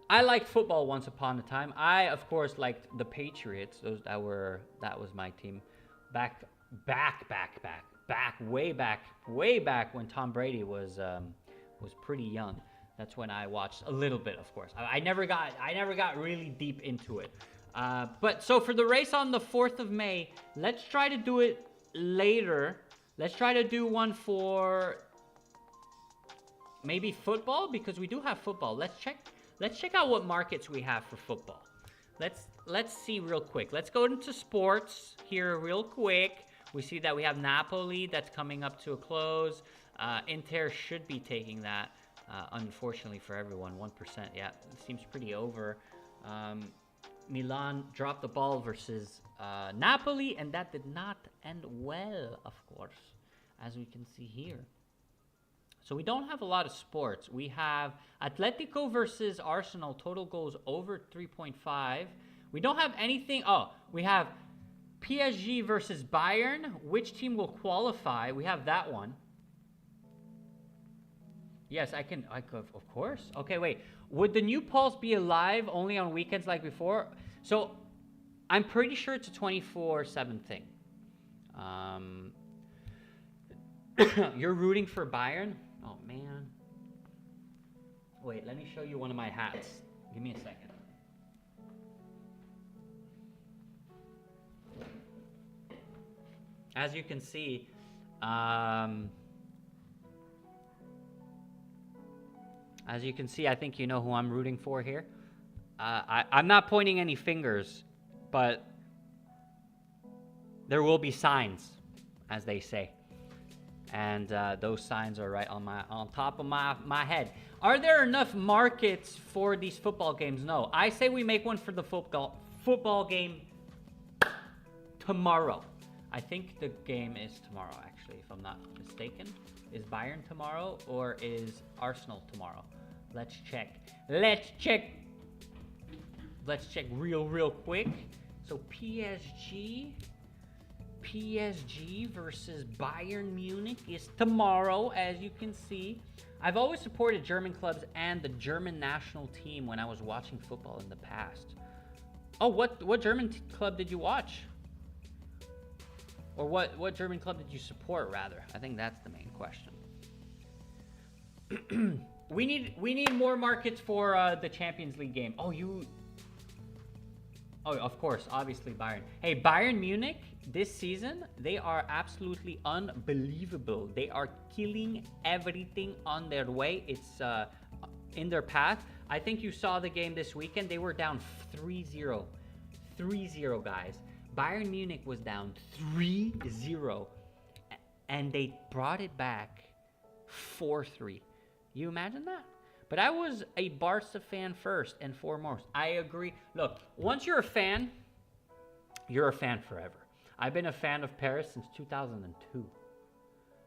I liked football once upon a time. I, of course, liked the Patriots. That was my team. Way back when Tom Brady was pretty young. That's when I watched a little bit, of course. I never got really deep into it. But so for the race on the 4th of May, let's try to do it later. Let's try to do one for maybe football, because we do have football. Let's check out what markets we have for football. Let's see real quick. Let's go into sports here real quick. We see that we have Napoli that's coming up to a close. Inter should be taking that. Unfortunately for everyone, 1%. Yeah, it seems pretty over. Milan dropped the ball versus Napoli, and that did not end well, of course, as we can see here. So we don't have a lot of sports. We have Atletico versus Arsenal, total goals over 3.5. We don't have anything. Oh, we have PSG versus Bayern. Which team will qualify? We have that one. Yes, I could, of course. Okay, wait. Would the new Pulse be alive only on weekends like before? So, I'm pretty sure it's a 24/7 thing. You're rooting for Bayern? Oh, man. Wait, let me show you one of my hats. Give me a second. As you can see, I think you know who I'm rooting for here. I'm not pointing any fingers, but there will be signs, as they say. And those signs are right on top of my head. Are there enough markets for these football games? No. I say we make one for the football game tomorrow. I think the game is tomorrow, actually, if I'm not mistaken. Is Bayern tomorrow or is Arsenal tomorrow? Let's check. Let's check real quick. So PSG versus Bayern Munich is tomorrow, as you can see. I've always supported German clubs and the German national team when I was watching football in the past. Oh, what German club did you watch? Or what German club did you support, rather? I think that's the main question. We need more markets for the Champions League game. Oh, of course, obviously Bayern. Hey, Bayern Munich this season, they are absolutely unbelievable. They are killing everything on their way. It's in their path. I think you saw the game this weekend. They were down 3-0. 3-0, guys. Bayern Munich was down 3-0, and they brought it back 4-3. You imagine that? But I was a Barca fan first and foremost. I agree. Look, once you're a fan forever. I've been a fan of Paris since 2002.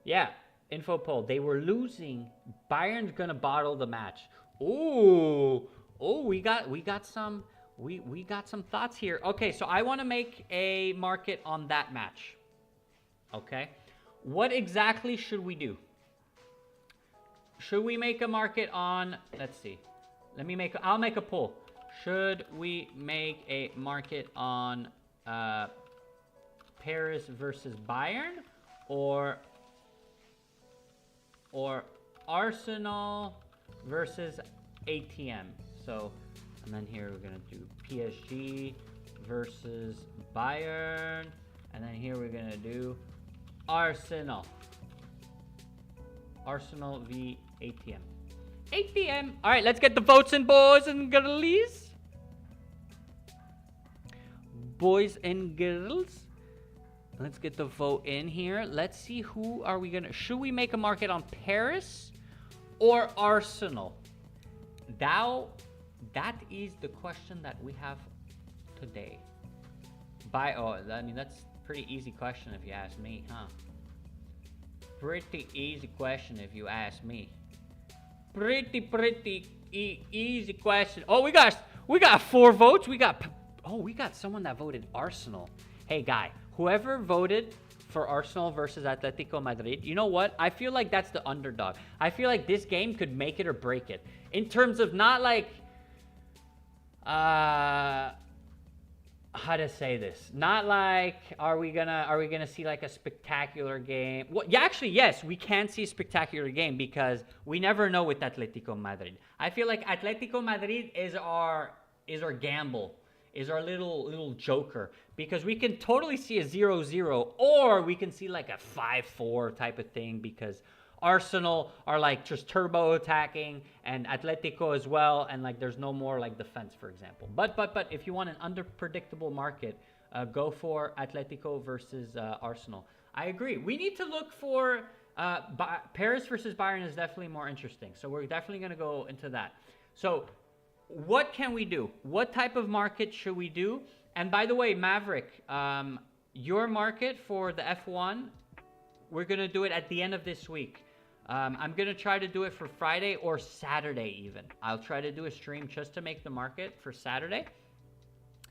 Yeah, info poll. They were losing. Bayern's gonna bottle the match. Oh, we got some thoughts here. Okay, so I want to make a market on that match. Okay, what exactly should we do? Should we make a market on, let's see. I'll make a poll. Should we make a market on Paris versus Bayern or Arsenal versus ATM? So, and then here we're going to do PSG versus Bayern. And then here we're going to do Arsenal. Arsenal v ATM. ATM. All right, let's get the votes in, boys and girlies. Boys and girls. Let's get the vote in here. Let's see who are we going to... Should we make a market on Paris or Arsenal? Thou That is the question that we have today. I mean, that's a pretty easy question if you ask me, huh? Pretty easy question if you ask me. Pretty easy question. Oh, we got 4 votes. We got someone that voted Arsenal. Hey, guy, whoever voted for Arsenal versus Atletico Madrid, you know what? I feel like that's the underdog. I feel like this game could make it or break it. In terms of not like, how to say this? Not like, are we gonna see like a spectacular game? Well, yeah, actually, yes, we can see a spectacular game because we never know with Atletico Madrid. I feel like Atletico Madrid is our gamble, is our little joker, because we can totally see a 0-0, or we can see like a 5-4 type of thing, because Arsenal are like just turbo attacking, and Atletico as well, and like there's no more like defense, for example. But if you want an unpredictable market, go for Atletico versus Arsenal. I agree. We need to look for Paris versus Bayern is definitely more interesting. So we're definitely going to go into that. So what can we do? What type of market should we do? And by the way, Maverick, your market for the F1, we're going to do it at the end of this week. I'm going to try to do it for Friday or Saturday even. I'll try to do a stream just to make the market for Saturday.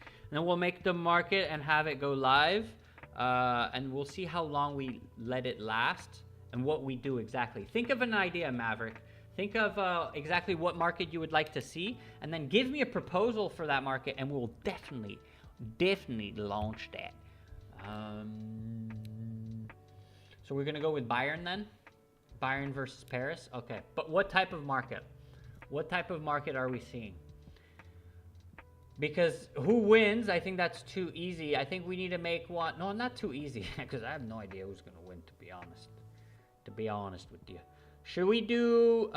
And then we'll make the market and have it go live. And we'll see how long we let it last and what we do exactly. Think of an idea, Maverick. Think of exactly what market you would like to see. And then give me a proposal for that market, and we'll definitely launch that. So we're going to go with Bayern then? Bayern versus Paris? Okay. But what type of market? What type of market are we seeing? Because who wins, I think that's too easy. I think we need to make one. No, not too easy, because I have no idea who's going to win, to be honest. To be honest with you. Should we do,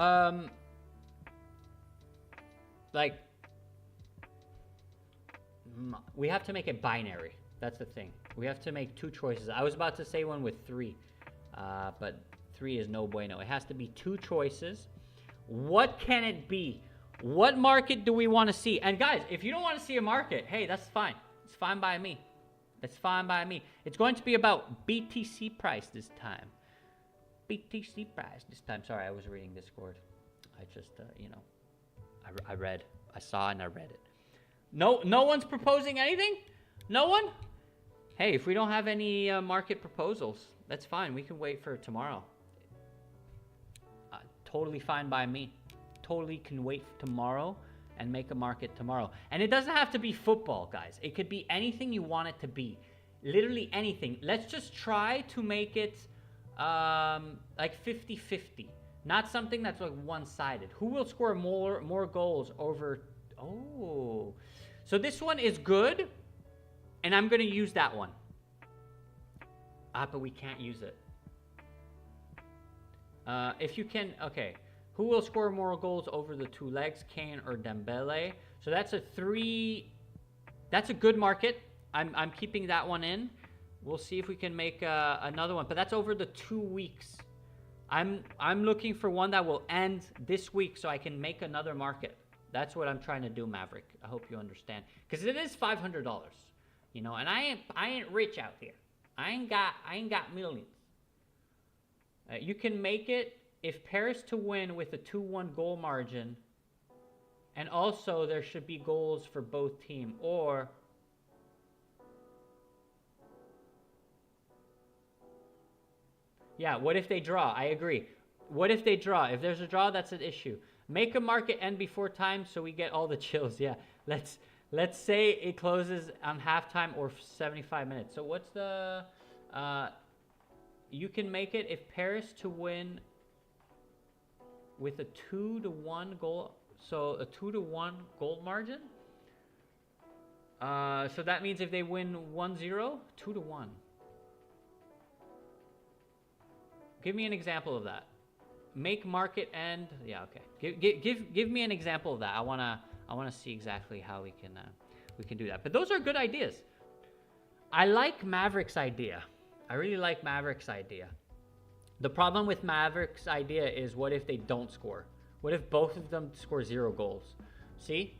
like, we have to make it binary. That's the thing. We have to make 2 choices. I was about to say one with 3. But 3 is no bueno. It has to be 2 choices. What can it be? What market do we want to see? And guys, if you don't want to see a market, hey, that's fine. It's fine by me. It's fine by me. It's going to be about BTC price this time. BTC price this time. Sorry, I was reading Discord. I just, I read. I saw and I read it. No one's proposing anything? No one? Hey, if we don't have any market proposals, that's fine. We can wait for tomorrow. Totally fine by me. Totally can wait for tomorrow and make a market tomorrow. And it doesn't have to be football, guys. It could be anything you want it to be. Literally anything. Let's just try to make it like 50-50. Not something that's like one-sided. Who will score more goals over... Oh. So this one is good. And I'm going to use that one. But we can't use it. If you can, okay. Who will score more goals over the 2 legs, Kane or Dembele? So that's a 3. That's a good market. I'm keeping that one in. We'll see if we can make another one. But that's over the 2 weeks. I'm looking for one that will end this week so I can make another market. That's what I'm trying to do, Maverick. I hope you understand. Because it is $500. And I ain't rich out here. I ain't got millions. You can make it if Paris to win with a 2-1 goal margin, and also there should be goals for both teams. Or yeah, what if they draw? I agree. What if they draw? If there's a draw, that's an issue. Make a market end before time so we get all the chills. Yeah, let's say it closes on halftime or 75 minutes. So what's the... you can make it if Paris to win with a 2-1 goal. So a 2-1 goal margin. So that means if they win 1-0, 2-1. Give me an example of that. Make market end. Yeah, okay. Give me an example of that. I wanna see exactly how we can do that. But those are good ideas. I like Maverick's idea. I really like Maverick's idea. The problem with Maverick's idea is, what if they don't score? What if both of them score 0 goals? See?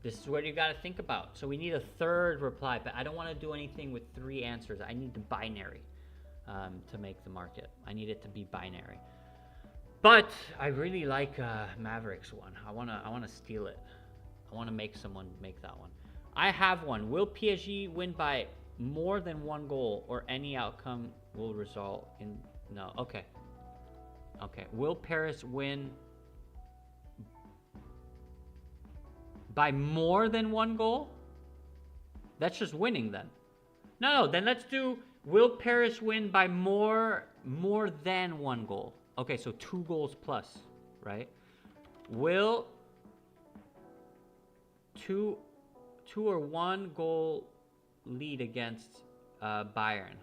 This is what you got to think about. So we need a third reply, but I don't want to do anything with 3 answers. I need the binary to make the market. I need it to be binary. But I really like Mavericks one. I wanna steal it. I want to make someone make that one. I have one. Will PSG win by more than 1 goal, or any outcome will result in... No. Okay. Will Paris win by more than 1 goal? That's just winning then. No. Then let's do, will Paris win by more than 1 goal? Okay, so 2 goals plus, right? Will 2 or 1 goal lead against Bayern?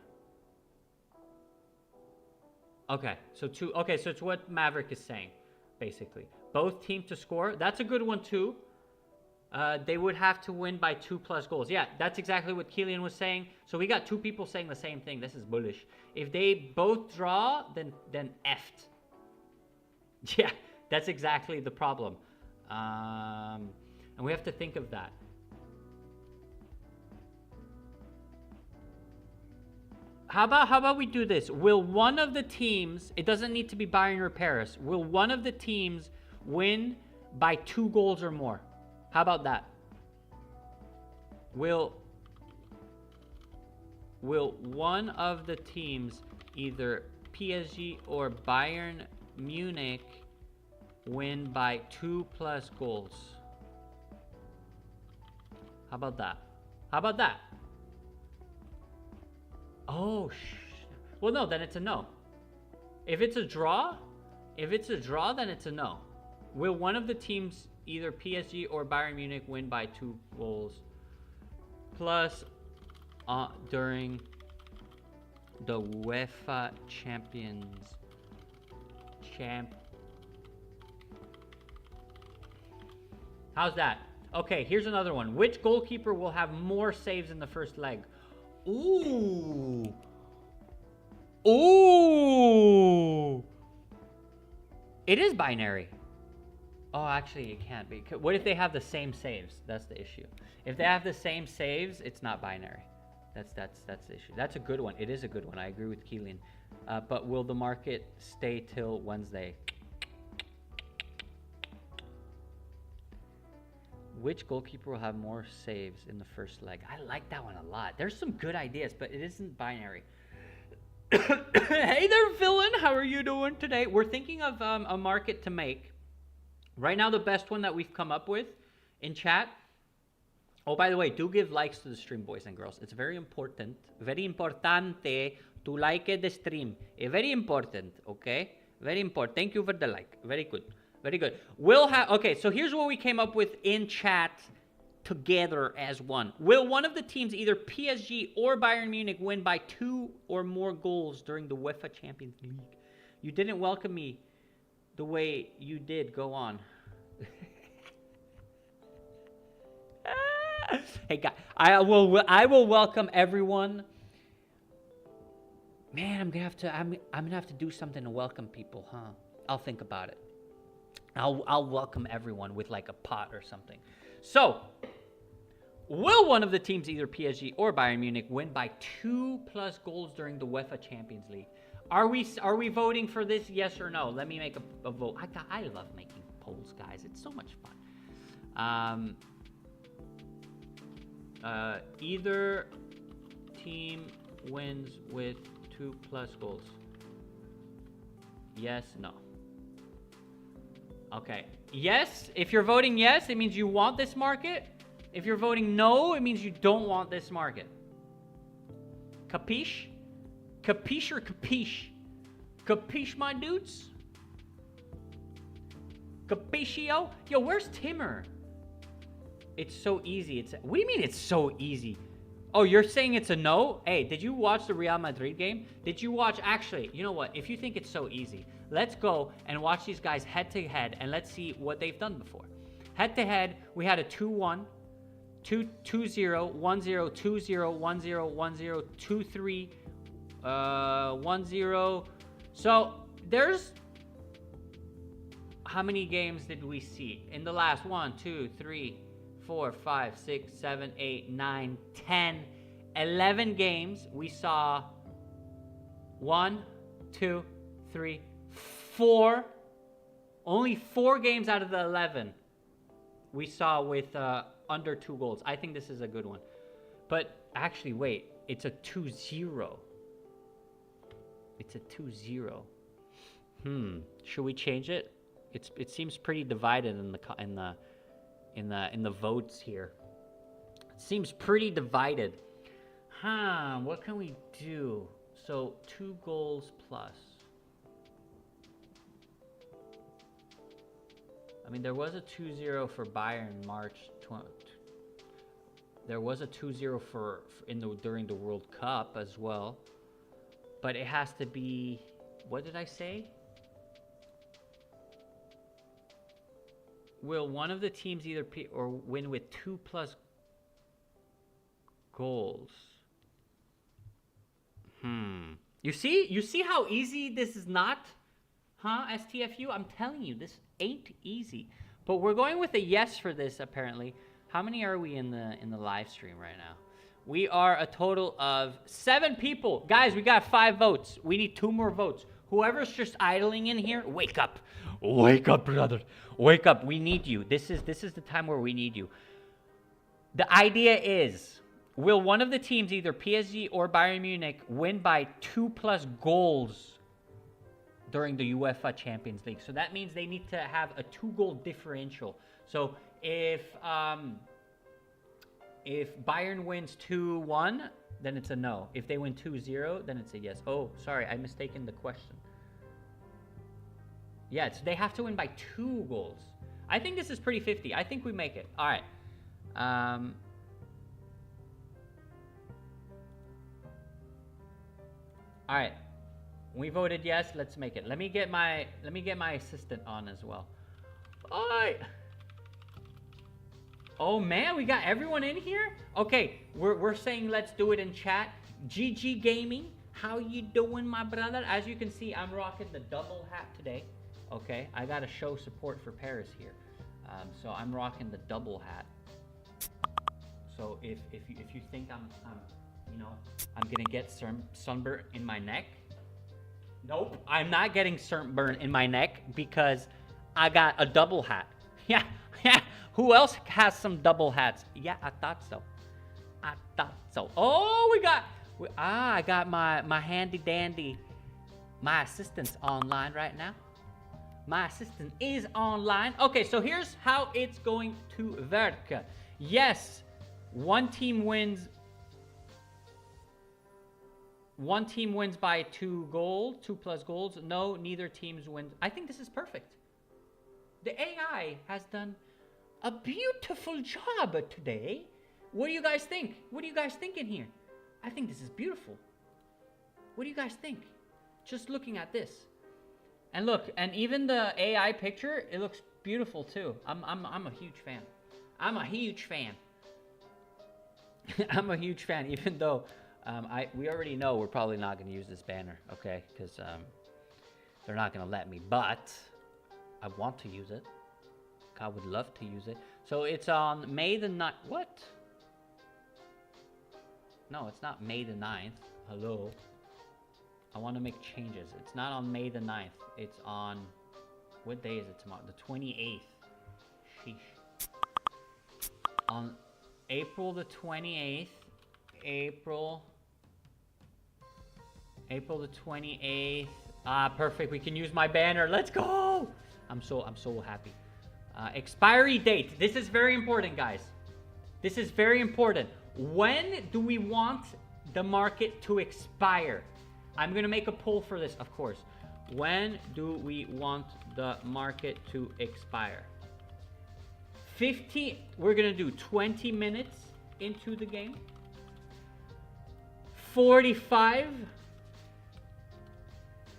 Okay, so 2. Okay, so it's what Maverick is saying, basically. Both teams to score. That's a good one too. They would have to win by 2+ goals. Yeah, that's exactly what Kylian was saying. So we got 2 people saying the same thing. This is bullish. If they both draw, then effed. Yeah, that's exactly the problem. And we have to think of that. How about we do this? Will one of the teams, it doesn't need to be Bayern or Paris, will one of the teams win by 2 goals or more? How about that? Will one of the teams, either PSG or Bayern Munich, win by 2+ goals? How about that? Oh, well, no, then it's a no. If it's a draw, then it's a no. Will one of the teams, either PSG or Bayern Munich, win by 2 goals plus during the UEFA How's that? Okay, here's another one. Which goalkeeper will have more saves in the first leg? Ooh. It is binary. Oh, actually, it can't be. What if they have the same saves? That's the issue. If they have the same saves, it's not binary. That's the issue. That's a good one. It is a good one. I agree with Kylian. But will the market stay till Wednesday? Which goalkeeper will have more saves in the first leg? I like that one a lot. There's some good ideas, but it isn't binary. Hey there, villain. How are you doing today? We're thinking of a market to make. Right now, the best one that we've come up with in chat. Oh, by the way, do give likes to the stream, boys and girls. It's very important. Very importante to like the stream. Very important, okay? Very important. Thank you for the like. Very good. Very good. We'll have... Okay, so here's what we came up with in chat together as one. Will one of the teams, either PSG or Bayern Munich, win by 2 or more goals during the UEFA Champions League? You didn't welcome me the way you did. Go on. Hey, guys, I will welcome everyone. Man, I'm gonna have to do something to welcome people, huh? I'll think about it. I'll welcome everyone with like a pot or something. So, will one of the teams, either PSG or Bayern Munich, win by 2+ goals during the UEFA Champions League? Are we voting for this? Yes or no? Let me make a vote. I love making polls, guys. It's so much fun. Either team wins with 2+ goals. Yes, no. Okay. Yes, if you're voting yes, it means you want this market. If you're voting no, it means you don't want this market. Capiche? Capiche or capiche? Capiche, my dudes? Capichio? Yo, where's Timmer? It's so easy. What do you mean it's so easy? Oh, you're saying it's a no? Hey, did you watch the Real Madrid game? Did you watch... Actually, you know what? If you think it's so easy, let's go and watch these guys head-to-head, and let's see what they've done before. Head-to-head, we had a 2-1, 2-0, 1-0, 2-0, 1-0, 1-0, 2-3, 1-0. So, there's... How many games did we see? In the last 1, 2, 3, 4, 5, 6, 7, 8, 9, 10, 11 games. We saw 1, 2, 3, 4. Only 4 games out of the 11 we saw with under 2 goals. I think this is a good one. But actually, wait. It's a 2-0. It's a 2-0. Should we change it? It seems pretty divided in the votes here. It seems pretty divided. What can we do? So 2 goals plus. I mean, there was a 2-0 for Bayern March 20. There was a 2-0 during the World Cup as well. But it has to be, what did I say? Will one of the teams either or win with 2+ goals? You see how easy this is not? STFU? I'm telling you, this ain't easy. But we're going with a yes for this, apparently. How many are we in the live stream right now? We are a total of 7 people. Guys, we got 5 votes. We need 2 more votes. Whoever's just idling in here, wake up. Wake up, brother. Wake up. We need you. This is the time where we need you. The idea is, will one of the teams, either PSG or Bayern Munich, win by 2+ goals during the UEFA Champions League? So that means they need to have a 2-goal differential. So if Bayern wins 2-1, then it's a no. If they win 2-0, then it's a yes. Oh, sorry, I mistaken the question. Yeah, they have to win by 2 goals. I think this is pretty 50. I think we make it. All right. All right. We voted yes. Let's make it. Let me get my assistant on as well. All right. Oh man, we got everyone in here? Okay, we're saying let's do it in chat. GG Gaming, how you doing, my brother? As you can see, I'm rocking the double hat today. Okay, I gotta show support for Paris here. So I'm rocking the double hat. So if you think I'm gonna get sunburn in my neck, nope, I'm not getting sunburn in my neck because I got a double hat. Yeah. Who else has some double hats? Yeah, I thought so. Oh, I got my handy dandy. My assistant's online right now. My assistant is online. Okay, so here's how it's going to work. Yes, one team wins by 2 goals, 2+ goals. No, neither teams wins. I think this is perfect. The AI has done a beautiful job today. What do you guys think? What are you guys thinking here? I think this is beautiful. What do you guys think? Just looking at this. And look, and even the AI picture, it looks beautiful too. I'm a huge fan. I'm a huge fan. I'm a huge fan, even though we already know we're probably not going to use this banner, okay? Because they're not going to let me. But I want to use it. I would love to use it. So it's on May the 9th. What? No, it's not May the 9th. Hello. I want to make changes. It's not on May the 9th. It's on... What day is it tomorrow? The 28th. Sheesh. On April the 28th. April the 28th. Perfect. We can use my banner. Let's go! I'm so happy. Expiry date. This is very important, guys. This is very important. When do we want the market to expire? I'm going to make a poll for this, of course. When do we want the market to expire? 15. We're going to do 20 minutes into the game. 45.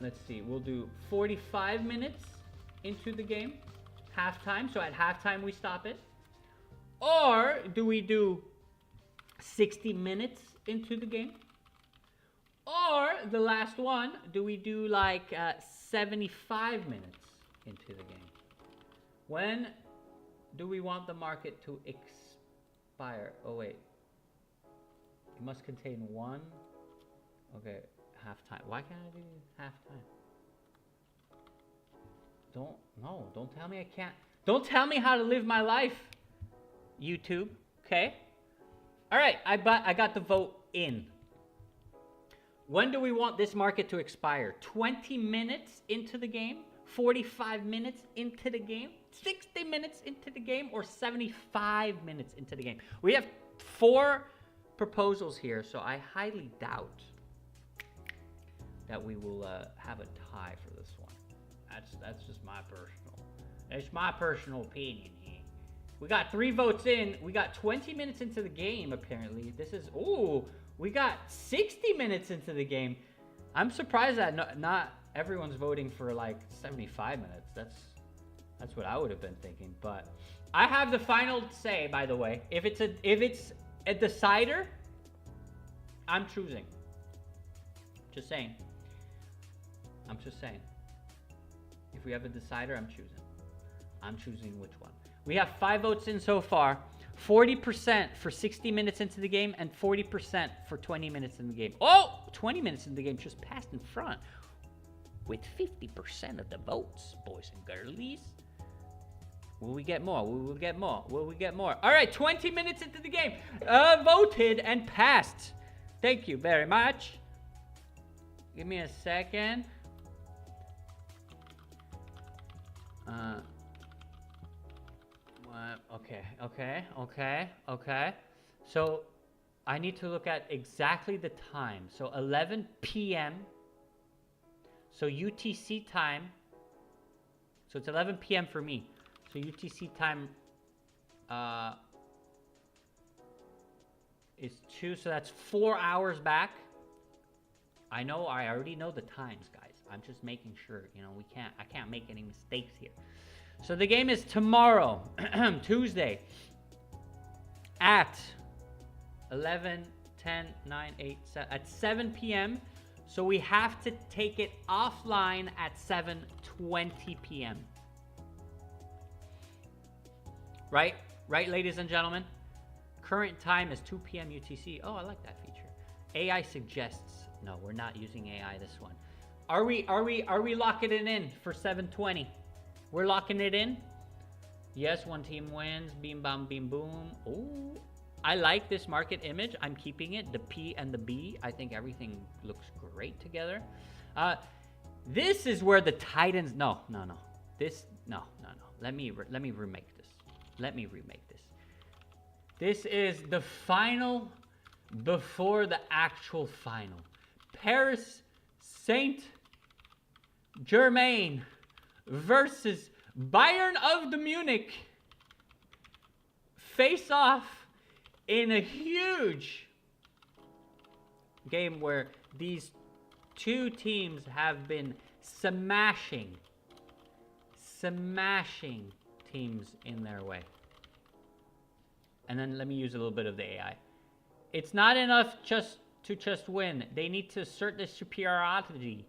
Let's see. We'll do 45 minutes into the game. Halftime. So at halftime, we stop it. Or do we do 60 minutes into the game? Or the last one, do we do like 75 minutes into the game? When do we want the market to expire? expire. Oh, wait. It must contain one. Okay, halftime. Why can't I do halftime? Don't tell me I can't. Don't tell me how to live my life, YouTube. Okay? All right, I got the vote in. When do we want this market to expire? 20 minutes into the game? 45 minutes into the game? 60 minutes into the game? Or 75 minutes into the game? We have 4 proposals here, so I highly doubt that we will have a tie for this one. That's just my personal opinion here. We got 3 votes in. We got 20 minutes into the game, apparently. This is, ooh, we got 60 minutes into the game. I'm surprised that not everyone's voting for like 75 minutes. That's what I would have been thinking. But I have the final say, by the way. If it's a decider, I'm choosing. Just saying. I'm just saying. If we have a decider, I'm choosing. I'm choosing which one. We have 5 votes in so far. 40% for 60 minutes into the game and 40% for 20 minutes in the game. Oh, 20 minutes in the game just passed in front with 50% of the votes, boys and girlies. Will we get more? Will we get more? Will we get more? All right, 20 minutes into the game. Voted and passed. Thank you very much. Give me a second. Okay. So I need to look at exactly the time. So 11 p.m. So UTC time. So it's 11 p.m. for me. So UTC time is 2. So that's 4 hours back. I already know the times, guys. I'm just making sure, I can't make any mistakes here. So the game is tomorrow, Tuesday, at 11, 10, 9, 8, 7, at 7 p.m. So we have to take it offline at 7:20 p.m. Right, ladies and gentlemen? Current time is 2 p.m. UTC. Oh, I like that feature. AI suggests. No, we're not using AI this one. Are we locking it in for 7:20? We're locking it in? Yes, one team wins. Beam, bam, beam, boom. Oh, I like this market image. I'm keeping it. The P and the B. I think everything looks great together. This is where the Titans... No. No. Let me remake this. This is the final before the actual final. Paris Saint-Germain versus Bayern of the Munich face off in a huge game where these 2 teams have been smashing teams in their way. And then let me use a little bit of the AI. It's not enough to just win. They need to assert their superiority.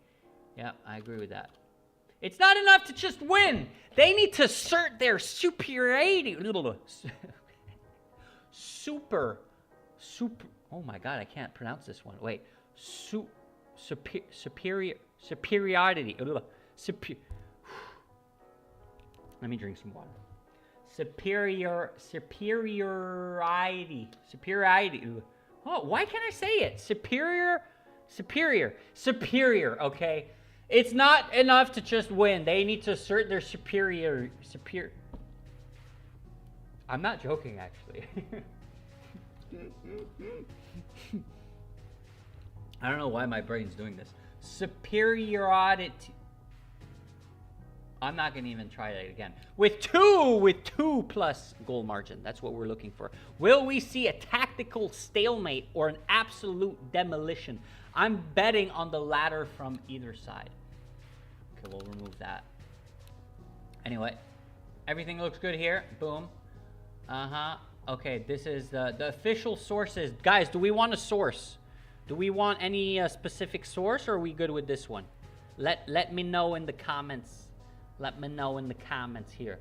Yeah, I agree with that. It's not enough to just win. They need to assert their superiority. Super. Oh my God, I can't pronounce this one. Wait. Superiority. Let me drink some water. Superiority. Oh, why can't I say it? Superior, okay? It's not enough to just win. They need to assert their superior. I'm not joking, actually. I don't know why my brain's doing this. Superiority. I'm not going to even try that again. With two plus goal margin. That's what we're looking for. Will we see a tactical stalemate or an absolute demolition? I'm betting on the latter from either side. Okay, we'll remove that. Anyway, everything looks good here. Boom. Okay, this is the official sources. Guys, do we want a source? Do we want any specific source, or are we good with this one? Let me know in the comments. Let me know in the comments here.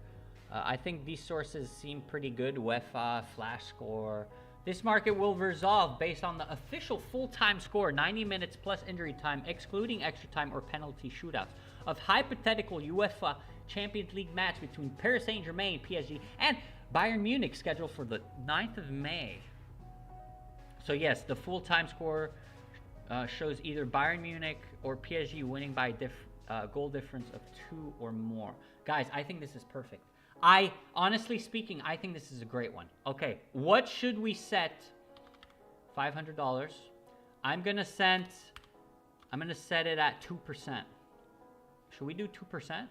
I think these sources seem pretty good. UEFA, Flash Score. This market will resolve based on the official full-time score, 90 minutes plus injury time, excluding extra time or penalty shootouts, of hypothetical UEFA Champions League match between Paris Saint-Germain, PSG, and Bayern Munich, scheduled for the 9th of May. So yes, the full-time score shows either Bayern Munich or PSG winning by goal difference of 2 or more. Guys, I think this is perfect. Honestly speaking, I think this is a great one. Okay, what should we set? $500. I'm gonna set it at 2%. Should we do 2%?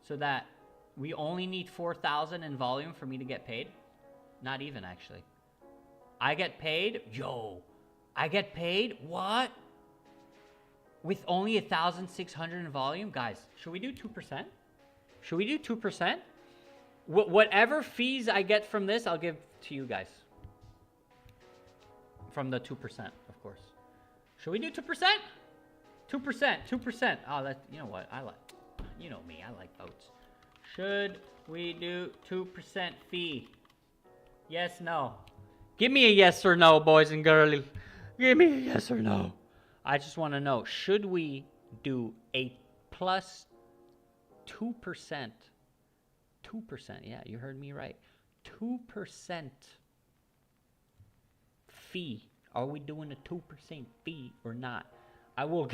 So that we only need 4,000 in volume for me to get paid? Not even, actually. I get paid? Yo, I get paid? What? With only 1,600 in volume? Guys, should we do 2%? Should we do 2%? Whatever fees I get from this, I'll give to you guys. From the 2%, of course. Should we do 2%? 2%, 2%. Oh, you know what? You know me, I like votes. Should we do 2% fee? Yes, no. Give me a yes or no, boys and girls. Give me a yes or no. I just want to know, should we do a plus 2%? 2%, yeah, you heard me right. 2% fee. Are we doing a 2% fee or not? I will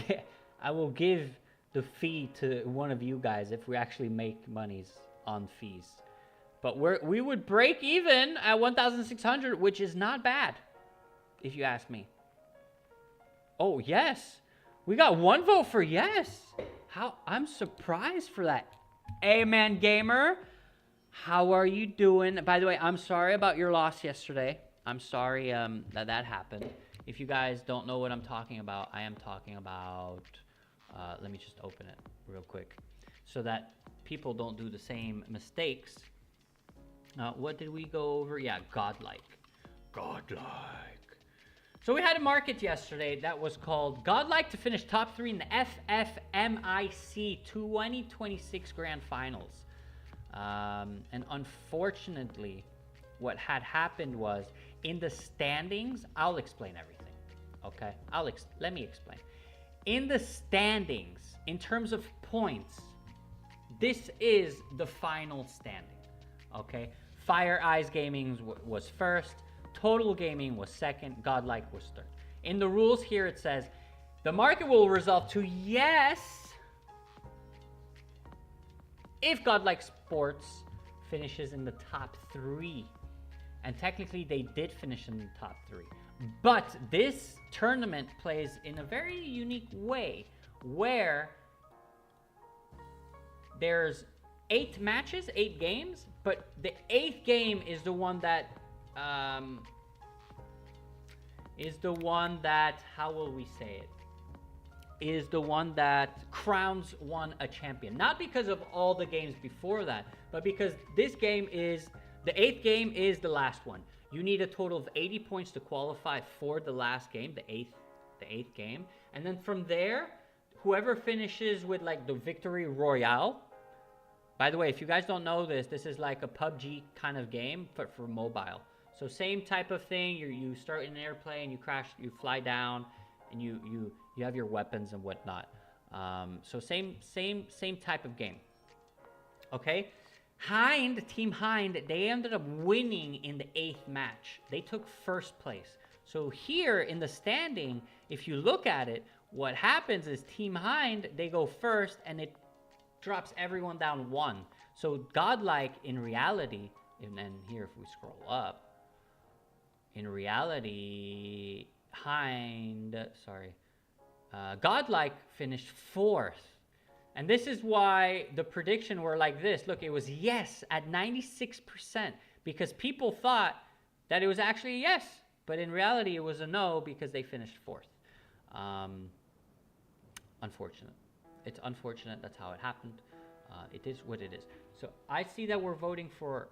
give the fee to one of you guys if we actually make monies on fees. But we would break even at 1,600, which is not bad, if you ask me. Oh, yes. We got one vote for yes. I'm surprised for that. Amen, gamer. How are you doing? By the way, I'm sorry about your loss yesterday. I'm sorry that happened. If you guys don't know what I'm talking about, I am talking about... let me just open it real quick so that people don't do the same mistakes. What did we go over? Yeah, godlike. So we had a market yesterday that was called Godlike to finish top 3 in the FFMIC 2026 Grand Finals. And unfortunately, what had happened was in the standings, I'll explain everything. Okay, let me explain. In the standings, in terms of points, this is the final standing. Okay, Fire Eyes Gaming was first, Total Gaming was second, Godlike was third. In the rules here, it says the market will resolve to yes if Godlike Sports finishes in the top 3. And technically, they did finish in the top 3. But this tournament plays in a very unique way where there's 8 matches, 8 games, but the 8th game is the one that, how will we say it? Is the one that crowns one a champion. Not because of all the games before that, but because this game is, the 8th game is the last one. You need a total of 80 points to qualify for the last game, the eighth game. And then from there, whoever finishes with like the victory royale. By the way, if you guys don't know this, this is like a PUBG kind of game, but for mobile. So same type of thing. You start in an airplane, you crash, you fly down, and you have your weapons and whatnot. So same type of game. Okay. Team Hind, they ended up winning in the 8th match. They took first place. So here in the standing, if you look at it, what happens is Team Hind, they go first and it drops everyone down 1. So Godlike in reality, and then here if we scroll up, in reality, Godlike finished 4th. And this is why the prediction were like this. Look, it was yes at 96% because people thought that it was actually a yes. But in reality, it was a no because they finished 4th. Unfortunate. It's unfortunate. That's how it happened. It is what it is. So I see that we're voting for...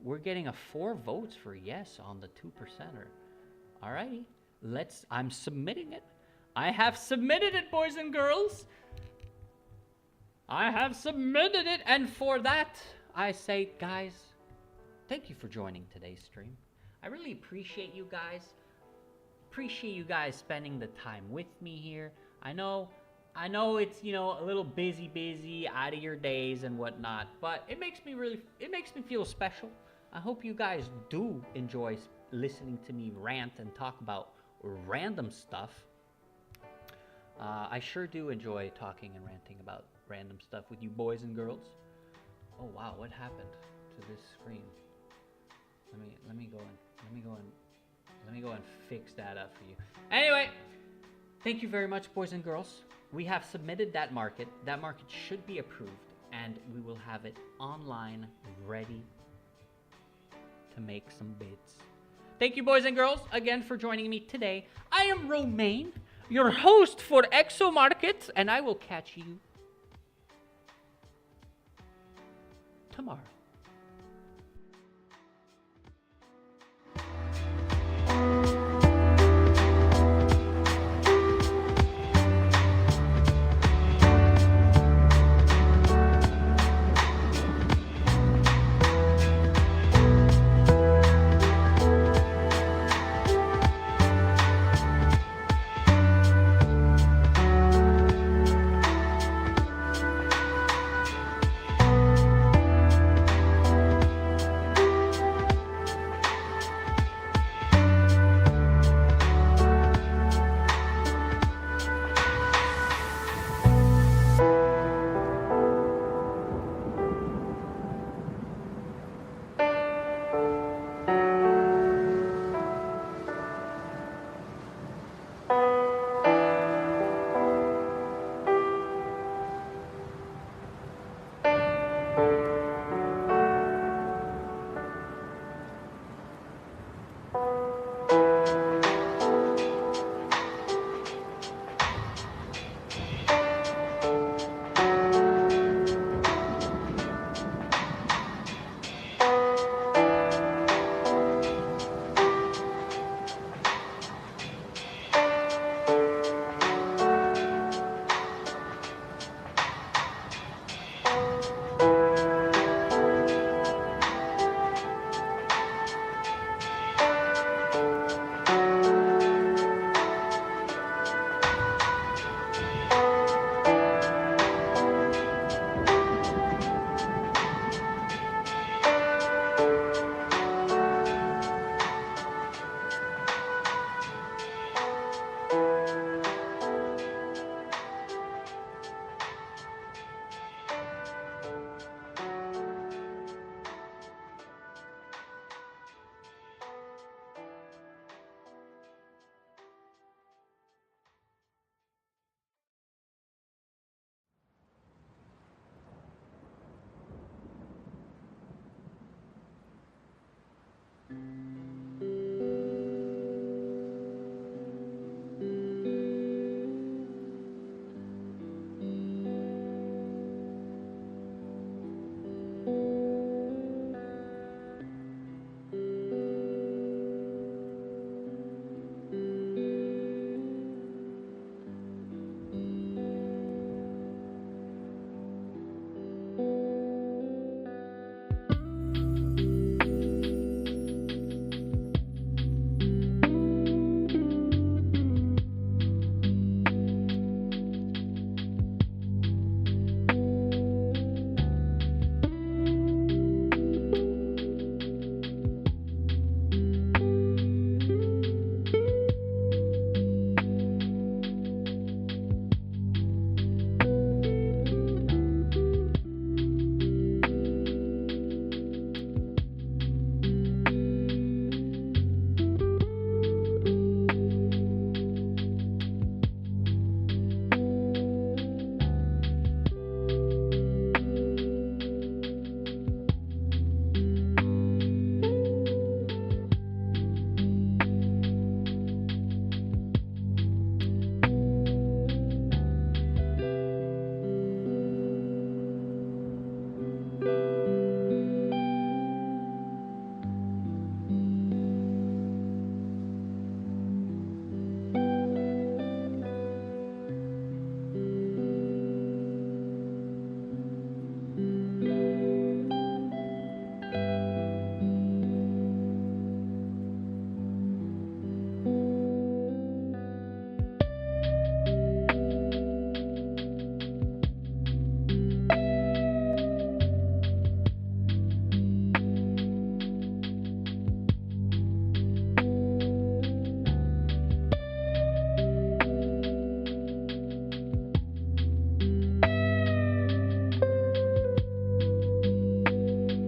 We're getting 4 votes for yes on the 2%er. All righty. I'm submitting it. I have submitted it, boys and girls. I have submitted it, and for that, I say, guys, thank you for joining today's stream. I really appreciate you guys. Appreciate you guys spending the time with me here. I know it's, you know, a little busy out of your days and whatnot, but it makes me feel special. I hope you guys do enjoy listening to me rant and talk about random stuff. I sure do enjoy talking and ranting about random stuff with you boys and girls. Oh wow, what happened to this screen? Let me go and fix that up for you. Anyway, thank you very much, boys and girls. We have submitted that market. That market should be approved, and we will have it online, ready to make some bids. Thank you, boys and girls, again for joining me today. I am Romain, your host for ㆍxo.market, and I will catch you tomorrow.